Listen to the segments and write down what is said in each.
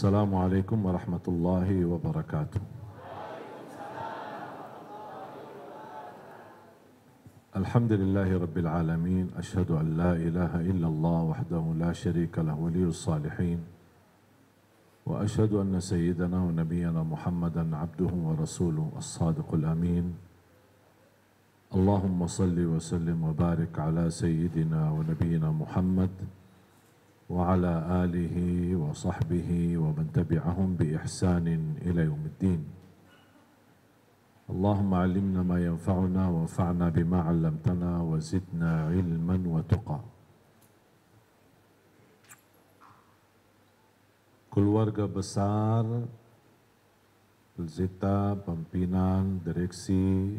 Assalamualaikum warahmatullahi wabarakatuh. Alhamdulillahi rabbil alamin. Ashhadu an la ilaha illallah wahdahu la syarika lahu waliyus salihin. Wa ashhadu anna sayyidana wa nabiyyana Muhammadan abduhu wa rasuluhu as-sadiqul amin. Allahumma salli wa sallim wa barik ala sayyidina wa nabiyyina Muhammad وعلى آله وصحبه ومن تبعهم بإحسان إلى يوم الدين. اللهم علمنا ما ينفعنا وانفعنا بما علمتنا وزدنا علما وتقى. Keluarga besar Pelzeta, pimpinan, direksi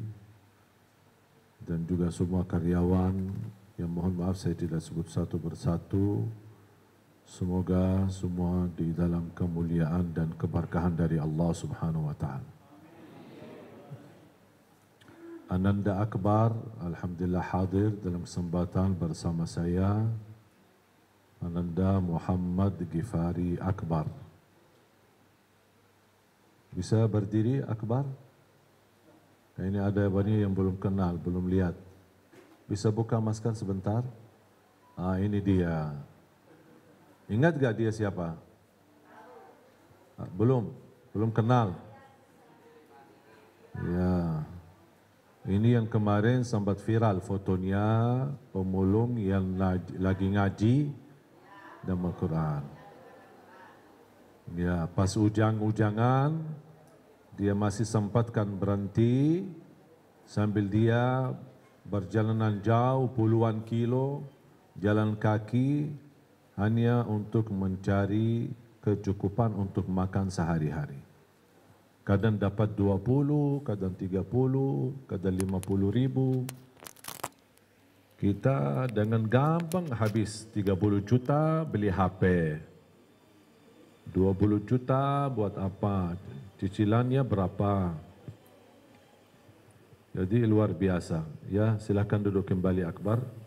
dan juga semua karyawan yang mohon maaf saya tidak sebut satu persatu. Semoga semua di dalam kemuliaan dan keberkahan dari Allah Subhanahu wa taala. Ananda Akbar alhamdulillah hadir dalam kesempatan bersama saya. Ananda Muhammad Gifari Akbar. Bisa berdiri Akbar? Ini ada banyak yang belum kenal, belum lihat. Bisa buka masker sebentar? Ini dia. Ingat gak dia siapa? Belum kenal. Ya, ini yang kemarin sempat viral fotonya pemulung yang lagi ngaji dan Al-Quran. Ya, pas ujang-ujangan dia masih sempatkan berhenti sambil dia berjalanan jauh puluhan kilo jalan kaki. Hanya untuk mencari kecukupan untuk makan sehari-hari. Kadang dapat 20, kadang 30, kadang 50 ribu. Kita dengan gampang habis 30 juta beli HP. 20 juta buat apa? Cicilannya berapa? Jadi luar biasa. Ya, silakan duduk kembali Akbar.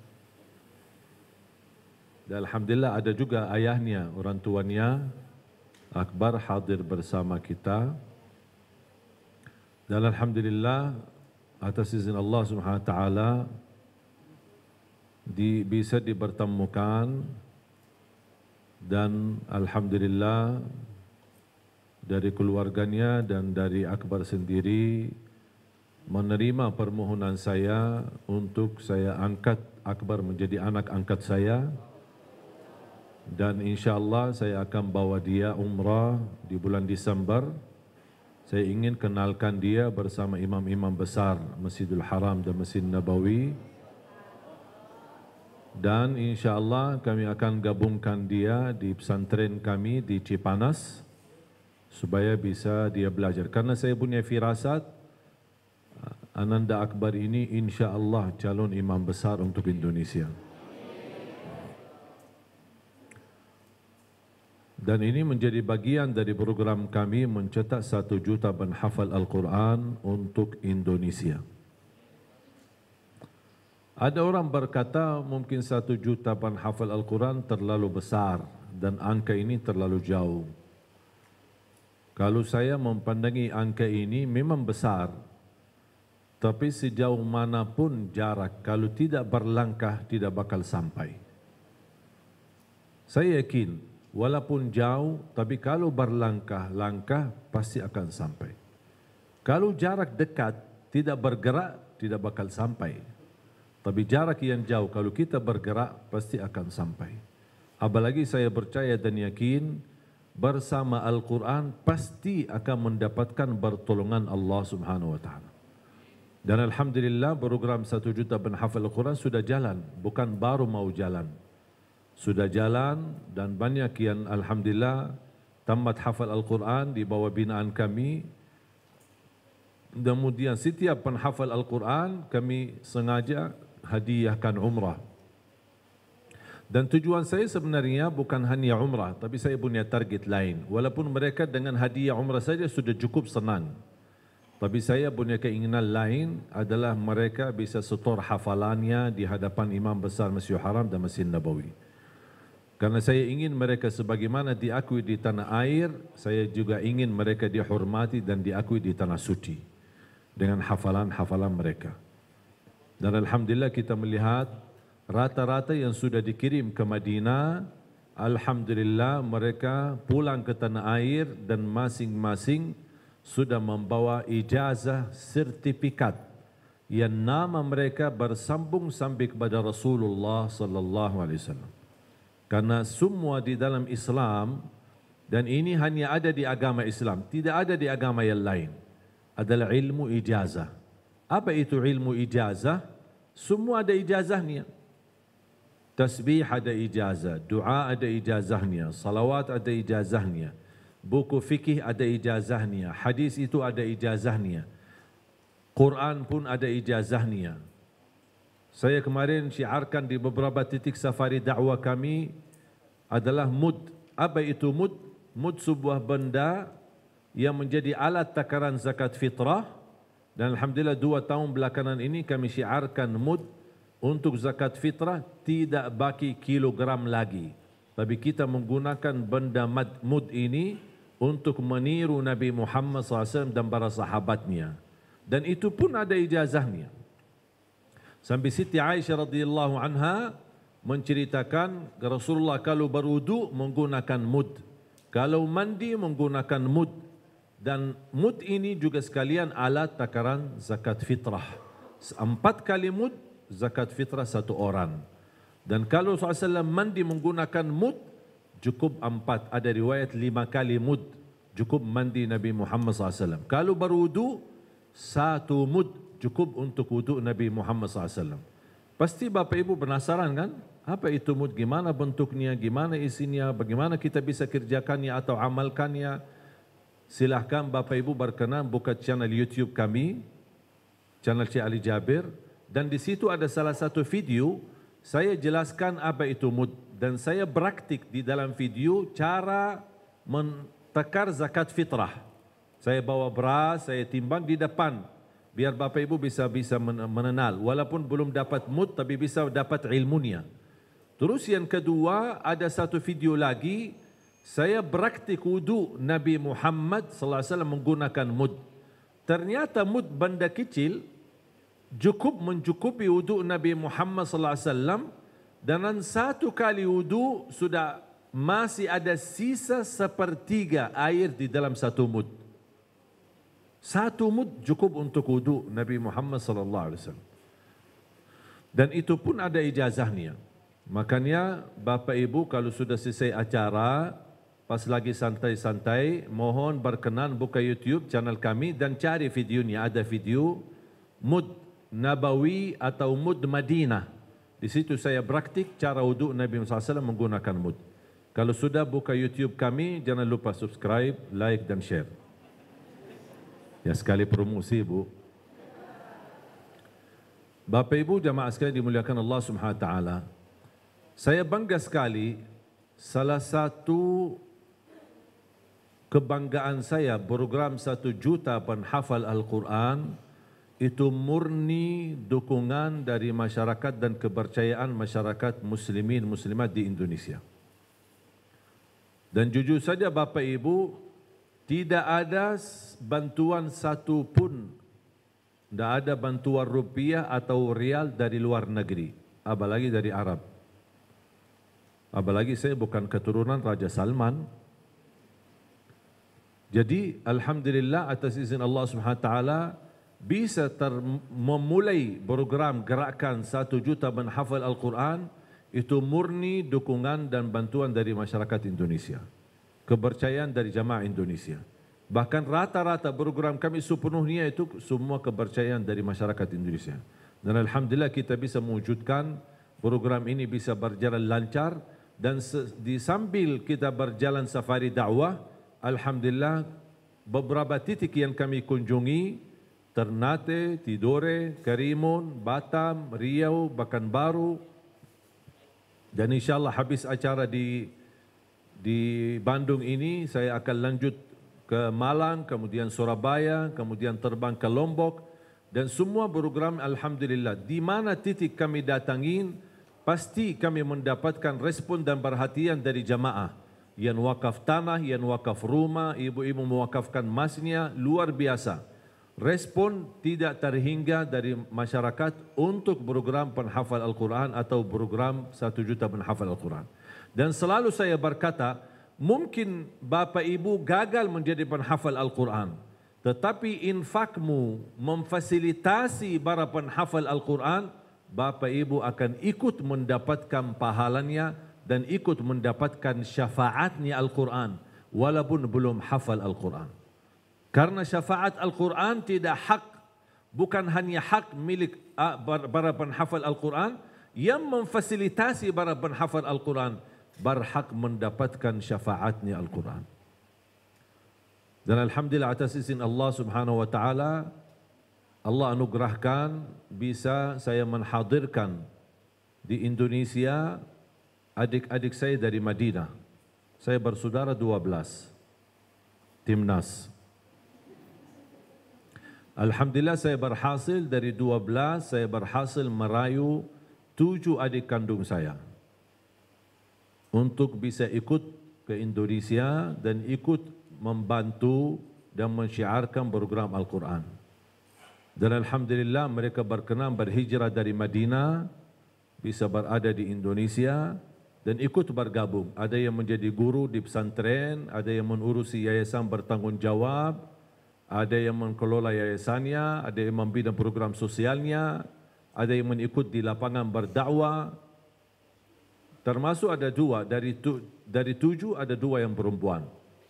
Dan alhamdulillah ada juga ayahnya, orang tuanya Akbar hadir bersama kita. Dan alhamdulillah atas izin Allah Subhanahu wa taala bisa dipertemukan dan alhamdulillah dari keluarganya dan dari Akbar sendiri menerima permohonan saya untuk saya angkat Akbar menjadi anak angkat saya. Dan insyaAllah saya akan bawa dia umrah di bulan Desember. Saya ingin kenalkan dia bersama imam-imam besar Masjidil Haram dan Masjid Nabawi. Dan insyaAllah kami akan gabungkan dia di pesantren kami di Cipanas supaya bisa dia belajar. Karena saya punya firasat Ananda Akbar ini insyaAllah calon imam besar untuk Indonesia. Dan ini menjadi bagian dari program kami mencetak 1 juta penghafal Al-Quran untuk Indonesia. Ada orang berkata mungkin 1 juta penghafal Al-Quran terlalu besar dan angka ini terlalu jauh. Kalau saya mempandangi angka ini memang besar, tapi sejauh manapun jarak, kalau tidak berlangkah tidak bakal sampai. Saya yakin walaupun jauh, tapi kalau berlangkah-langkah pasti akan sampai. Kalau jarak dekat, tidak bergerak, tidak bakal sampai. Tapi jarak yang jauh, kalau kita bergerak, pasti akan sampai. Apalagi saya percaya dan yakin, bersama Al-Quran pasti akan mendapatkan pertolongan Allah Subhanahu wa taala. Dan alhamdulillah program 1 juta penghafal Al-Quran sudah jalan, bukan baru mau jalan. Sudah jalan dan banyak yang alhamdulillah tamat hafal Al-Quran di bawah binaan kami. Kemudian setiap penghafal Al-Quran kami sengaja hadiahkan umrah. Dan tujuan saya sebenarnya bukan hanya umrah, tapi saya punya target lain. Walaupun mereka dengan hadiah umrah saja sudah cukup senang. Tapi saya punya keinginan lain adalah mereka bisa setor hafalannya di hadapan imam besar Masjidil Haram dan Masjid Nabawi. Karena saya ingin mereka sebagaimana diakui di tanah air, saya juga ingin mereka dihormati dan diakui di tanah suci dengan hafalan-hafalan mereka. Dan alhamdulillah kita melihat rata-rata yang sudah dikirim ke Madinah, alhamdulillah mereka pulang ke tanah air dan masing-masing sudah membawa ijazah sertifikat yang nama mereka bersambung sampai kepada Rasulullah sallallahu alaihi wasallam. Karena semua di dalam Islam, dan ini hanya ada di agama Islam, tidak ada di agama yang lain, adalah ilmu ijazah. Apa itu ilmu ijazah? Semua ada ijazahnya. Tasbih ada ijazah, doa ada ijazahnya, salawat ada ijazahnya, buku fikih ada ijazahnya, hadis itu ada ijazahnya, Quran pun ada ijazahnya. Saya kemarin syiarkan di beberapa titik safari dakwah kami adalah mud. Apa itu mud? Mud sebuah benda yang menjadi alat takaran zakat fitrah. Dan alhamdulillah 2 tahun belakangan ini kami syiarkan mud untuk zakat fitrah tidak bagi kilogram lagi. Tapi kita menggunakan benda mud ini untuk meniru Nabi Muhammad SAW dan para sahabatnya. Dan itu pun ada ijazahnya. Sampai Siti Aisyah radhiyallahu anha menceritakan Rasulullah kalau berwudu menggunakan mud, kalau mandi menggunakan mud, dan mud ini juga sekalian alat takaran zakat fitrah. 4 kali mud zakat fitrah 1 orang. Dan kalau SAW mandi menggunakan mud cukup 4. Ada riwayat 5 kali mud cukup mandi Nabi Muhammad SAW. Kalau berwudu 1 mud cukup untuk wuduk Nabi Muhammad SAW. Pasti Bapak Ibu penasaran kan? Apa itu mud? Gimana bentuknya? Gimana isinya? Bagaimana kita bisa kerjakannya atau amalkannya? Silahkan Bapak Ibu berkenan buka channel YouTube kami, channel Syekh Ali Jabir. Dan di situ ada salah satu video, saya jelaskan apa itu mud. Dan saya praktik di dalam video cara mentakar zakat fitrah. Saya bawa beras, saya timbang di depan. Biar Bapak Ibu bisa mengenal. Walaupun belum dapat mud, tapi bisa dapat ilmunya. Terus yang kedua, ada satu video lagi. Saya praktik wudu Nabi Muhammad SAW menggunakan mud. Ternyata mud benda kecil cukup mencukupi wudu Nabi Muhammad SAW. Dan 1 kali wudu sudah masih ada sisa 1/3 air di dalam 1 mud. 1 mud cukup untuk wudu Nabi Muhammad sallallahu alaihi wasallam. Dan itu pun ada ijazahnya. Makanya Bapak Ibu kalau sudah selesai acara, pas lagi santai-santai, mohon berkenan buka YouTube channel kami dan cari videonya. Ada video mud Nabawi atau mud Madinah. Di situ saya praktik cara wudu Nabi Muhammad SAW menggunakan mud. Kalau sudah buka YouTube kami, jangan lupa subscribe, like dan share. Ya sekali promosi Bu. Bapak Ibu jamaah sekalian dimuliakan Allah Subhanahu wa taala. Saya bangga sekali, salah satu kebanggaan saya program 1 juta penghafal Al-Quran itu murni dukungan dari masyarakat dan kepercayaan masyarakat muslimin muslimat di Indonesia. Dan jujur saja Bapak Ibu, tidak ada bantuan satu pun, tidak ada bantuan rupiah atau rial dari luar negeri, apalagi dari Arab. Apalagi saya bukan keturunan Raja Salman. Jadi alhamdulillah atas izin Allah Subhanahu wa taala bisa memulai program gerakan 1 juta menghafal Al-Quran itu murni dukungan dan bantuan dari masyarakat Indonesia. Kepercayaan dari jamaah Indonesia. Bahkan rata-rata program kami sepenuhnya itu semua kepercayaan dari masyarakat Indonesia. Dan alhamdulillah kita bisa mewujudkan program ini bisa berjalan lancar dan di sambil kita berjalan safari dakwah, alhamdulillah beberapa titik yang kami kunjungi, Ternate, Tidore, Karimun, Batam, Riau, Pekanbaru, dan insyaAllah habis acara di Bandung ini, saya akan lanjut ke Malang, kemudian Surabaya, kemudian terbang ke Lombok, dan semua program alhamdulillah. Di mana titik kami datangin, pasti kami mendapatkan respon dan perhatian dari jamaah. Yang wakaf tanah, yang wakaf rumah, ibu-ibu mewakafkan emasnya, luar biasa. Respon tidak terhingga dari masyarakat untuk program penghafal Al-Quran atau program 1 juta penghafal Al-Quran. Dan selalu saya berkata, mungkin Bapak Ibu gagal menjadi penghafal Al-Quran, tetapi infakmu memfasilitasi para penghafal Al-Quran, Bapak Ibu akan ikut mendapatkan pahalanya dan ikut mendapatkan syafaatnya Al-Quran walaupun belum hafal Al-Quran. Karena syafaat Al-Quran tidak hak, bukan hanya hak milik para penghafal Al-Quran, yang memfasilitasi para penghafal Al-Quran berhak mendapatkan syafaatnya Al-Quran. Dan alhamdulillah atas izin Allah Subhanahu wa taala, Allah anugerahkan bisa saya menghadirkan di Indonesia adik-adik saya dari Madinah. Saya bersaudara 12, timnas. Alhamdulillah saya berhasil dari 12, saya berhasil merayu 7 adik kandung saya untuk bisa ikut ke Indonesia dan ikut membantu dan mensyiarkan program Al-Quran. Dan alhamdulillah mereka berkenan berhijrah dari Madinah, bisa berada di Indonesia dan ikut bergabung. Ada yang menjadi guru di pesantren, ada yang mengurusi yayasan bertanggungjawab, ada yang mengelola yayasannya, ada yang membina program sosialnya, ada yang mengikut di lapangan berdakwah. Termasuk ada 2, dari 7 ada 2 yang perempuan.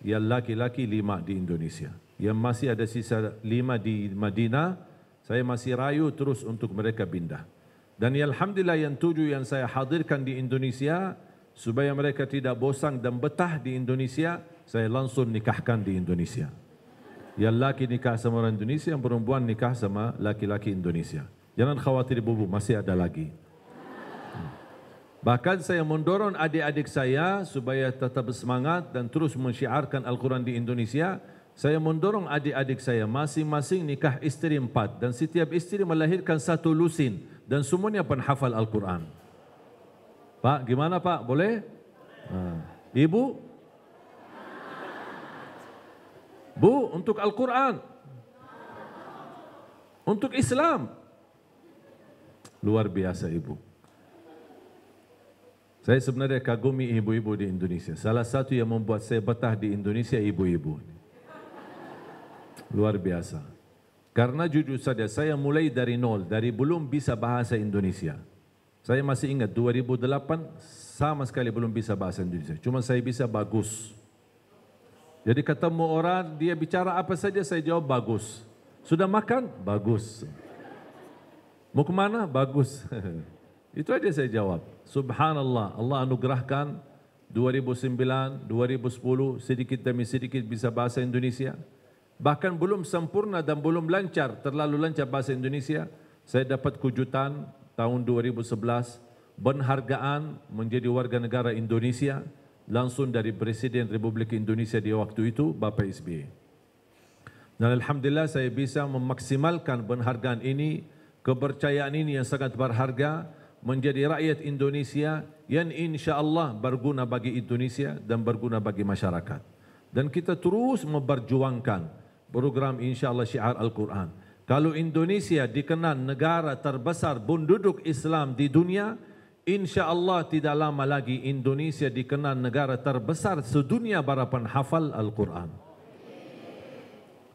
Yang laki-laki 5 di Indonesia. Yang masih ada sisa 5 di Madinah, saya masih rayu terus untuk mereka pindah. Dan alhamdulillah yang 7 yang saya hadirkan di Indonesia, supaya mereka tidak bosan dan betah di Indonesia, saya langsung nikahkan di Indonesia. Yang laki nikah sama orang Indonesia, yang perempuan nikah sama laki-laki Indonesia. Jangan khawatir ibu-ibu, masih ada lagi. Bahkan saya mendorong adik-adik saya supaya tetap semangat dan terus mensyiarkan Al-Quran di Indonesia. Saya mendorong adik-adik saya masing-masing nikah istri 4 dan setiap istri melahirkan 1 lusin dan semuanya penghafal Al-Quran. Pak, gimana Pak? Boleh? Ibu? Bu, untuk Al-Quran. Untuk Islam. Luar biasa Ibu. Saya sebenarnya kagumi ibu-ibu di Indonesia. Salah satu yang membuat saya betah di Indonesia ibu-ibu. Luar biasa. Karena jujur saja saya mulai dari nol, dari belum bisa bahasa Indonesia. Saya masih ingat 2008 sama sekali belum bisa bahasa Indonesia. Cuma saya bisa bagus. Jadi ketemu orang dia bicara apa saja saya jawab bagus. Sudah makan? Bagus. Mau kemana? Bagus. Itu aja saya jawab. Subhanallah, Allah anugerahkan 2009, 2010 sedikit demi sedikit bisa bahasa Indonesia. Bahkan belum sempurna dan belum lancar, terlalu lancar bahasa Indonesia. Saya dapat kejutan tahun 2011, penghargaan menjadi warga negara Indonesia langsung dari Presiden Republik Indonesia di waktu itu, Bapak SBY. Dan alhamdulillah saya bisa memaksimalkan penghargaan ini, kepercayaan ini yang sangat berharga menjadi rakyat Indonesia yang insya-Allah berguna bagi Indonesia dan berguna bagi masyarakat. Dan kita terus memperjuangkan program insya-Allah syiar Al-Quran. Kalau Indonesia dikenal negara terbesar penduduk Islam di dunia, insya-Allah tidak lama lagi Indonesia dikenal negara terbesar sedunia para penghafal Al-Quran.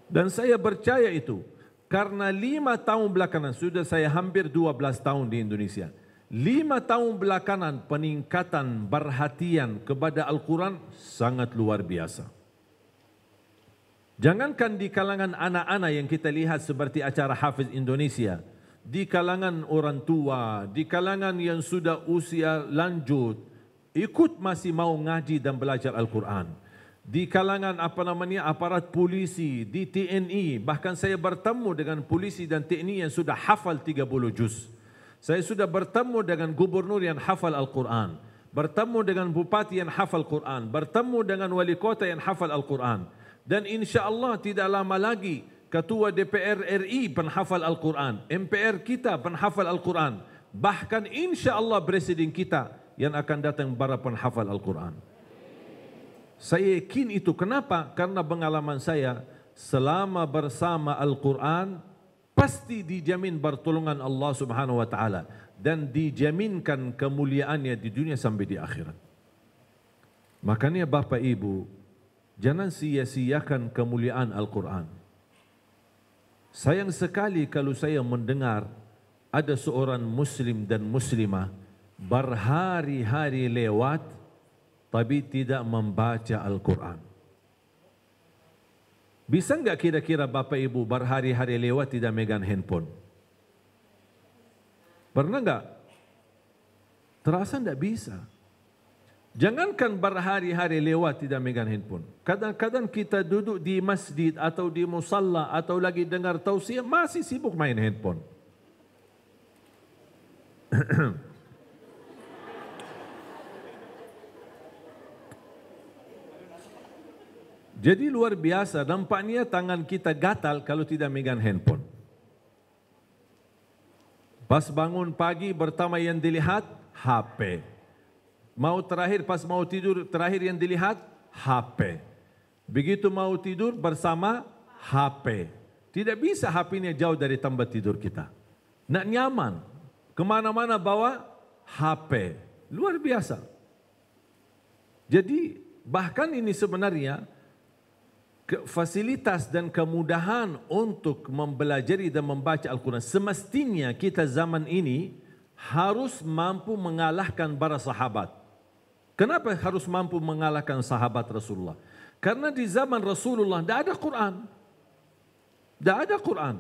Dan saya percaya itu karena 5 tahun belakangan, sudah saya hampir 12 tahun di Indonesia. 5 tahun belakangan peningkatan perhatian kepada Al-Quran sangat luar biasa. Jangankan di kalangan anak-anak yang kita lihat seperti acara Hafiz Indonesia, di kalangan orang tua, di kalangan yang sudah usia lanjut, ikut masih mau ngaji dan belajar Al-Quran. Di kalangan aparat polisi, di TNI, bahkan saya bertemu dengan polisi dan TNI yang sudah hafal 30 juz. Saya sudah bertemu dengan gubernur yang hafal Al-Quran, bertemu dengan bupati yang hafal Quran, bertemu dengan wali kota yang hafal Al-Quran. Dan insya Allah tidak lama lagi Ketua DPR RI penghafal Al-Quran, MPR kita penghafal Al-Quran, Bahkan insya Allah presiden kita yang akan datang para penghafal Al-Quran. Saya yakin itu. Kenapa? Karena pengalaman saya, selama bersama Al-Quran, pasti dijamin pertolongan Allah Subhanahu wa Ta'ala dan dijaminkan kemuliaannya di dunia sampai di akhirat. Makanya Bapak Ibu, jangan sia-siakan kemuliaan Al-Quran. Sayang sekali kalau saya mendengar ada seorang muslim dan muslimah berhari-hari lewat tapi tidak membaca Al-Quran. Bisa enggak kira-kira Bapak Ibu berhari-hari lewat tidak megang handphone? Pernah enggak? Terasa enggak bisa. Jangankan berhari-hari lewat tidak megang handphone. Kadang-kadang kita duduk di masjid atau di musalla atau lagi dengar tausiah masih sibuk main handphone. Jadi luar biasa, nampaknya tangan kita gatal kalau tidak megang handphone. Pas bangun pagi pertama yang dilihat HP. Mau terakhir pas mau tidur terakhir yang dilihat HP. Begitu mau tidur bersama HP. Tidak bisa HP-nya jauh dari tempat tidur kita. Nak nyaman, kemana-mana bawa HP. Luar biasa. Jadi bahkan ini sebenarnya fasilitas dan kemudahan untuk mempelajari dan membaca Al-Quran. Semestinya kita zaman ini harus mampu mengalahkan para sahabat. Kenapa harus mampu mengalahkan sahabat Rasulullah? Karena di zaman Rasulullah tidak ada Quran. Tidak ada Quran.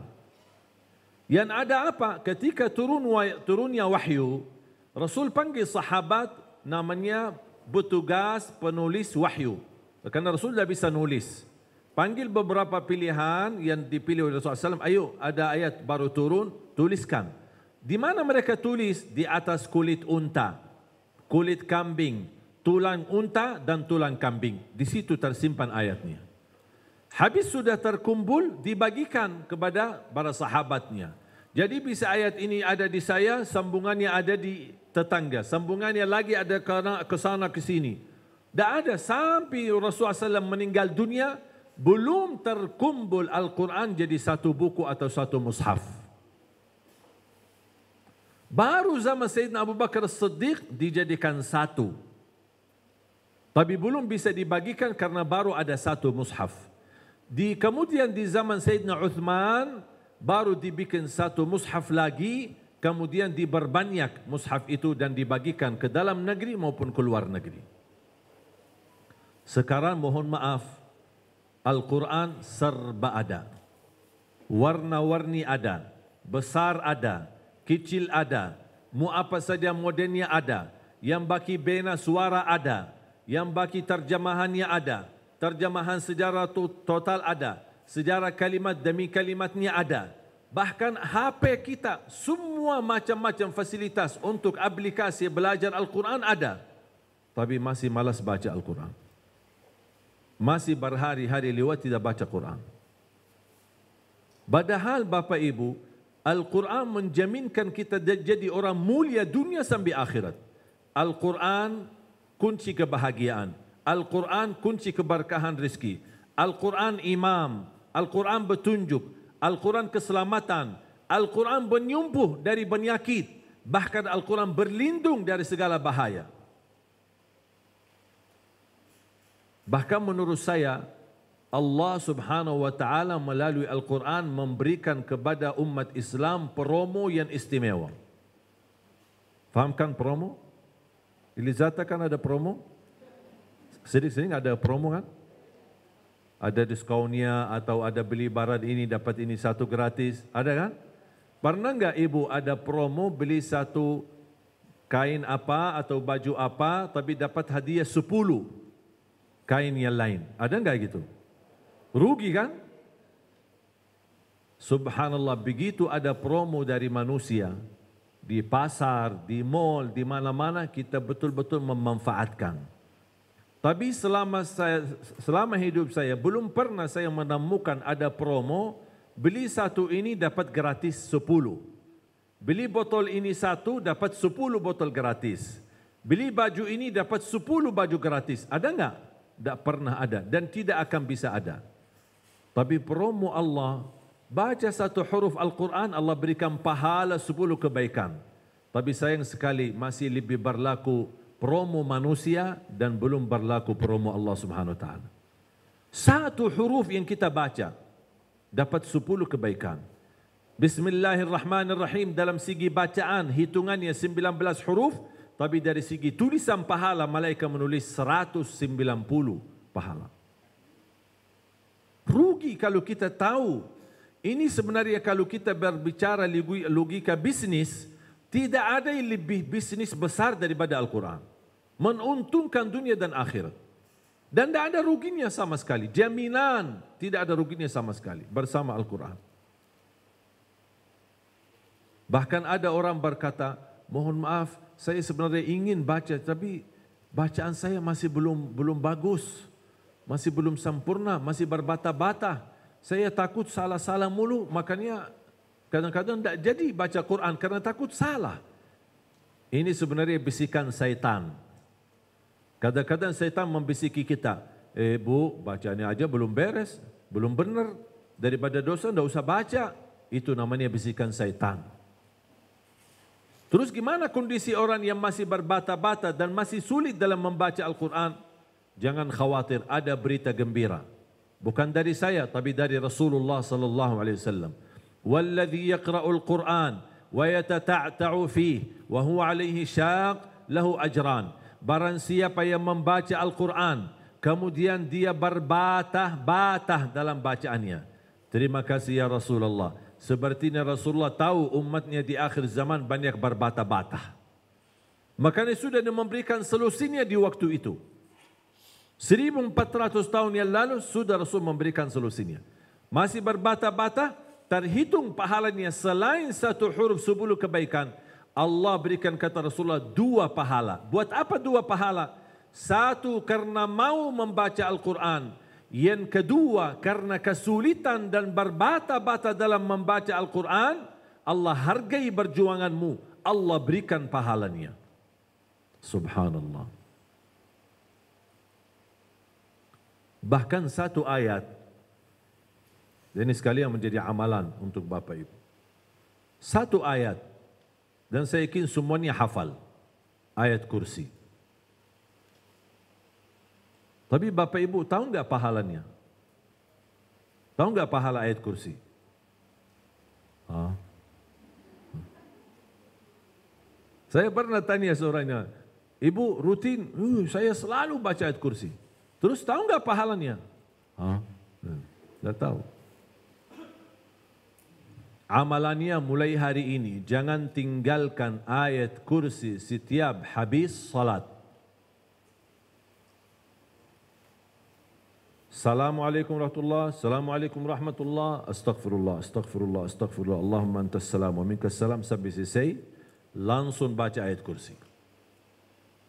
Yang ada apa? Ketika turunnya wahyu, Rasul panggil sahabat namanya petugas penulis wahyu. Karena Rasul tidak bisa nulis. Panggil beberapa pilihan yang dipilih oleh Rasulullah SAW. Ayo, ada ayat baru turun, tuliskan. Di mana mereka tulis? Di atas kulit unta, kulit kambing, tulang unta dan tulang kambing. Di situ tersimpan ayatnya. Habis sudah terkumpul, dibagikan kepada para sahabatnya. Jadi bisa ayat ini ada di saya, sambungannya ada di tetangga, sambungannya lagi ada ke sana ke sini. Tidak ada sampai Rasulullah SAW meninggal dunia, belum terkumpul Al-Quran jadi satu buku atau satu mushaf. Baru zaman Sayyidina Abu Bakar As-Siddiq dijadikan satu. Tapi belum bisa dibagikan karena baru ada satu mushaf. Kemudian di zaman Sayyidina Uthman baru dibikin satu mushaf lagi. Kemudian diperbanyak mushaf itu dan dibagikan ke dalam negeri maupun ke luar negeri. Sekarang mohon maaf, Al-Quran serba ada. Warna-warni ada, besar ada, kecil ada, mau apa saja modelnya ada, yang bagi bena suara ada, yang bagi terjemahannya ada, terjemahan sejarah total ada, sejarah kalimat demi kalimatnya ada. Bahkan HP kita, semua macam-macam fasilitas untuk aplikasi belajar Al-Quran ada. Tapi masih malas baca Al-Quran. Masih berhari-hari lewat tidak baca Quran. Padahal Bapak Ibu, Al-Quran menjaminkan kita jadi orang mulia dunia sampai akhirat. Al-Quran kunci kebahagiaan. Al-Quran kunci keberkahan rezeki. Al-Quran imam. Al-Quran petunjuk. Al-Quran keselamatan. Al-Quran penyembuh dari penyakit. Bahkan Al-Quran berlindung dari segala bahaya. Bahkan menurut saya, Allah Subhanahu wa Ta'ala melalui Al-Quran memberikan kepada umat Islam promo yang istimewa. Fahamkan promo? Ilizata kan ada promo? Sering-sering ada promo kan? Ada diskonnya atau ada beli barang ini dapat ini satu gratis. Ada kan? Pernah enggak ibu ada promo beli satu kain apa atau baju apa tapi dapat hadiah 10 kain yang lain? Ada enggak gitu? Rugi kan? Subhanallah, begitu ada promo dari manusia di pasar, di mall, di mana-mana kita betul-betul memanfaatkan. Tapi selama hidup saya belum pernah saya menemukan ada promo beli satu ini dapat gratis 10. Beli botol ini satu, dapat 10 botol gratis. Beli baju ini, dapat 10 baju gratis. Ada enggak? Tidak pernah ada dan tidak akan bisa ada. Tapi promo Allah, baca satu huruf Al-Quran, Allah berikan pahala 10 kebaikan. Tapi sayang sekali masih lebih berlaku promo manusia dan belum berlaku promo Allah Subhanahu Wa Taala. Satu huruf yang kita baca dapat 10 kebaikan. Bismillahirrahmanirrahim dalam segi bacaan hitungannya 19 huruf, tapi dari segi tulisan pahala malaikat menulis 190 pahala. Rugi kalau kita tahu. Ini sebenarnya kalau kita berbicara logika bisnis, tidak ada yang lebih bisnis besar daripada Al-Quran. Menguntungkan dunia dan akhirat. Dan tidak ada ruginya sama sekali. Jaminan tidak ada ruginya sama sekali bersama Al-Quran. Bahkan ada orang berkata, mohon maaf, saya sebenarnya ingin baca, tapi bacaan saya masih belum bagus. Masih belum sempurna, masih berbata-bata. Saya takut salah-salah mulu, makanya kadang-kadang tidak jadi baca Quran karena takut salah. Ini sebenarnya bisikan syaitan. Kadang-kadang syaitan membisiki kita, bu, bacanya aja belum beres, belum benar. Daripada dosa, tidak usah baca. Itu namanya bisikan syaitan. Terus gimana kondisi orang yang masih berbata-bata dan masih sulit dalam membaca Al-Quran? Jangan khawatir, ada berita gembira. Bukan dari saya, tapi dari Rasulullah sallallahu alaihi wasallam. Walladhi yaqra'ul Qur'an wa yatata'ta'u fihi wa huwa alaihi syaq lahu ajran. Barang siapa yang membaca Al-Quran, kemudian dia berbatah-batah dalam bacaannya. Terima kasih ya Rasulullah. Sepertinya Rasulullah tahu umatnya di akhir zaman banyak berbatah-batah. Makanya sudah memberikan solusinya di waktu itu. 1400 tahun yang lalu sudah Rasul memberikan solusinya. Masih berbatah-batah, terhitung pahalanya selain satu huruf 10 kebaikan. Allah berikan kata Rasulullah 2 pahala. Buat apa 2 pahala? Satu karena mau membaca Al-Quran. Yang kedua karena kesulitan dan berbata-bata dalam membaca Al-Quran. Allah hargai perjuanganmu. Allah berikan pahalanya. Subhanallah. Bahkan satu ayat. Ini sekalian menjadi amalan untuk Bapak Ibu. Satu ayat. Dan saya yakin semuanya hafal. Ayat kursi. Tapi Bapak Ibu tahu enggak pahalanya? Tahu enggak pahala ayat kursi? Saya pernah tanya seorangnya, Ibu rutin, saya selalu baca ayat kursi. Terus tahu enggak pahalanya? Tidak tahu. Amalannya mulai hari ini, jangan tinggalkan ayat kursi setiap habis salat. Assalamualaikum warahmatullahi wabarakatuh. Assalamualaikum warahmatullahi wabarakatuh. Astaghfirullah, astaghfirullah, astaghfirullah. Allahumma antas salam wa minkas salam sampai selesai. Langsung baca ayat kursi.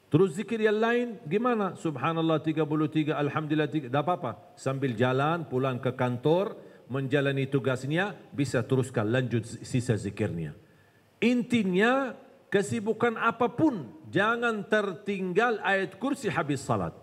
Terus zikir yang lain gimana? Subhanallah 33, Alhamdulillah 3, tidak apa-apa. Sambil jalan, pulang ke kantor, menjalani tugasnya, bisa teruskan lanjut sisa zikirnya. Intinya, kesibukan apapun, jangan tertinggal ayat kursi habis salat.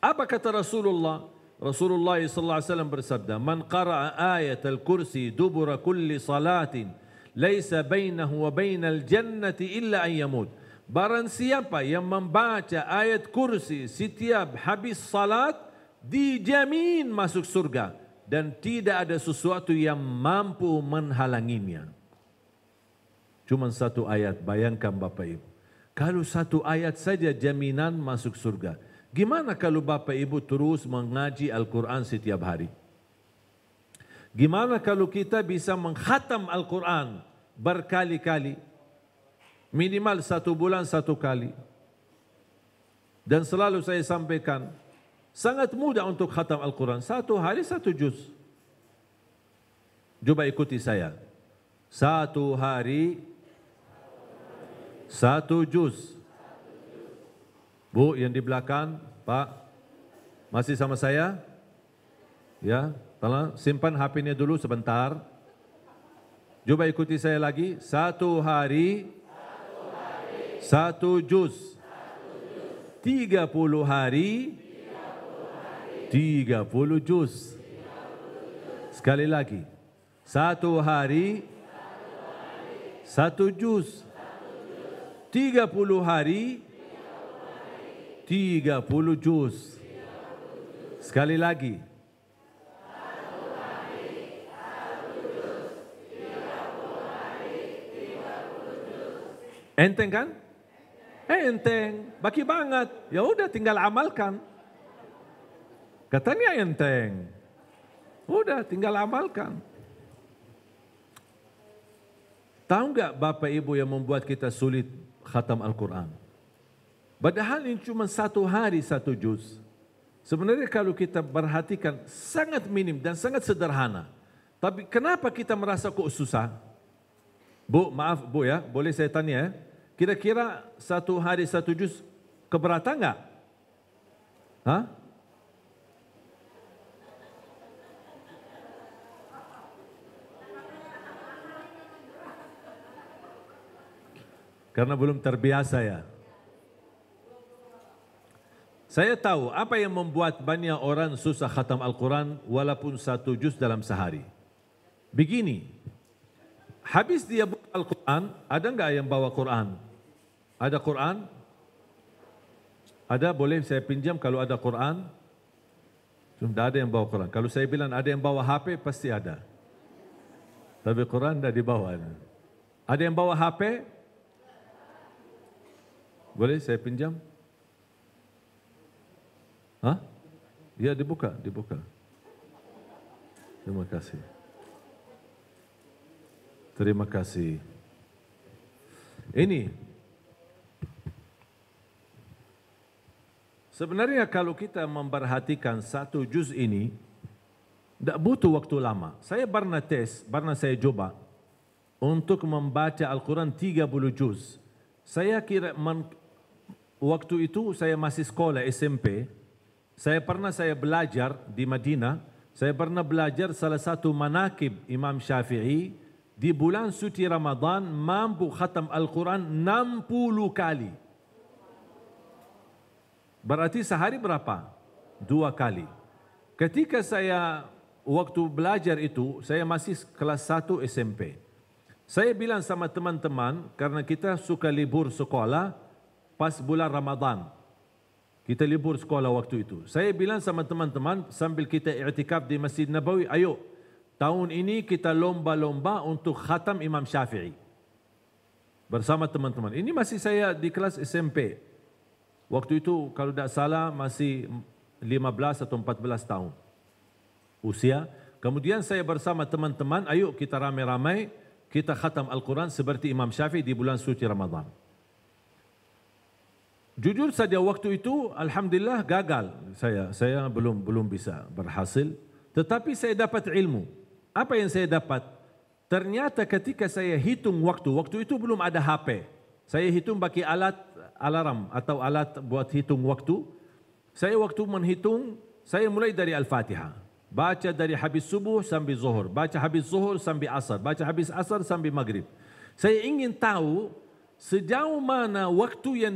Apa kata Rasulullah? Rasulullah SAW bersabda, Man qara'a ayat al-kursi dubura kulli salatin, laysa bainahu wa bainal jannati illa an yamut. Barang siapa yang membaca ayat kursi setiap habis salat, dijamin masuk surga. Dan tidak ada sesuatu yang mampu menghalanginya. Cuma satu ayat, bayangkan Bapak Ibu. Kalau satu ayat saja jaminan masuk surga. Gimana kalau Bapak Ibu terus mengaji Al-Quran setiap hari? Gimana kalau kita bisa mengkhatam Al-Quran berkali-kali? Minimal 1 bulan 1 kali. Dan selalu saya sampaikan, sangat mudah untuk khatam Al-Quran. 1 hari 1 juz. Coba ikuti saya. 1 hari 1 juz. Bu, yang di belakang, Pak, masih sama saya? Ya, tolong simpan HP-nya dulu sebentar. Coba ikuti saya lagi. 1 hari, 1 juz. 30 hari, 30 juz. Sekali lagi. 1 hari, 1 juz. 30 hari, 30 juz. Sekali lagi. Enteng kan? Enteng, baki banget. Ya udah tinggal amalkan. Katanya enteng. Udah tinggal amalkan. Tahu enggak Bapak Ibu yang membuat kita sulit khatam Al-Quran? Padahal ini cuma 1 hari 1 juz. Sebenarnya kalau kita perhatikan sangat minim dan sangat sederhana. Tapi kenapa kita merasa kok susah? Bu, maaf Bu ya, boleh saya tanya ya? Kira-kira 1 hari 1 juz keberatan enggak? Hah? Karena belum terbiasa ya. Saya tahu apa yang membuat banyak orang susah khatam Al-Quran walaupun 1 juz dalam sehari. Begini, habis dia buka Al-Quran, ada enggak yang bawa Quran? Ada Quran? Ada, boleh saya pinjam kalau ada Quran? Sudah ada yang bawa Quran. Kalau saya bilang ada yang bawa HP, pasti ada. Tapi Quran tidak dibawa. Ada yang bawa HP? Boleh saya pinjam? Hah? Ya dibuka, dibuka. Terima kasih. Terima kasih. Ini sebenarnya kalau kita memperhatikan 1 juz ini, tidak butuh waktu lama. Saya pernah tes, pernah saya coba untuk membaca Al-Quran 30 juz. Saya kira waktu itu saya masih sekolah SMP. Saya belajar di Madinah. Saya pernah belajar salah satu manakib Imam Syafi'i di bulan suci Ramadan mampu khatam Al-Quran 60 kali. Berarti sehari berapa? 2 kali. Ketika saya waktu belajar itu, saya masih kelas 1 SMP. Saya bilang sama teman-teman, karena kita suka libur sekolah pas bulan Ramadan. Kita libur sekolah waktu itu. Saya bilang sama teman-teman sambil kita i'tikaf di Masjid Nabawi, ayo tahun ini kita lomba-lomba untuk khatam Imam Syafi'i. Bersama teman-teman. Ini masih saya di kelas SMP. Waktu itu kalau tidak salah masih 15 atau 14 tahun usia. Kemudian saya bersama teman-teman, ayo kita ramai-ramai, kita khatam Al-Quran seperti Imam Syafi'i di bulan suci Ramadan. Jujur saja waktu itu alhamdulillah gagal. Saya belum bisa berhasil, tetapi saya dapat ilmu. Apa yang saya dapat? Ternyata ketika saya hitung waktu itu belum ada HP. Saya hitung pakai alat alarm atau alat buat hitung waktu. Saya waktu menghitung, saya mulai dari Al-Fatihah. Baca dari habis subuh sampai zuhur, baca habis zuhur sampai asar, baca habis asar sampai maghrib. Saya ingin tahu sejauh mana waktu yang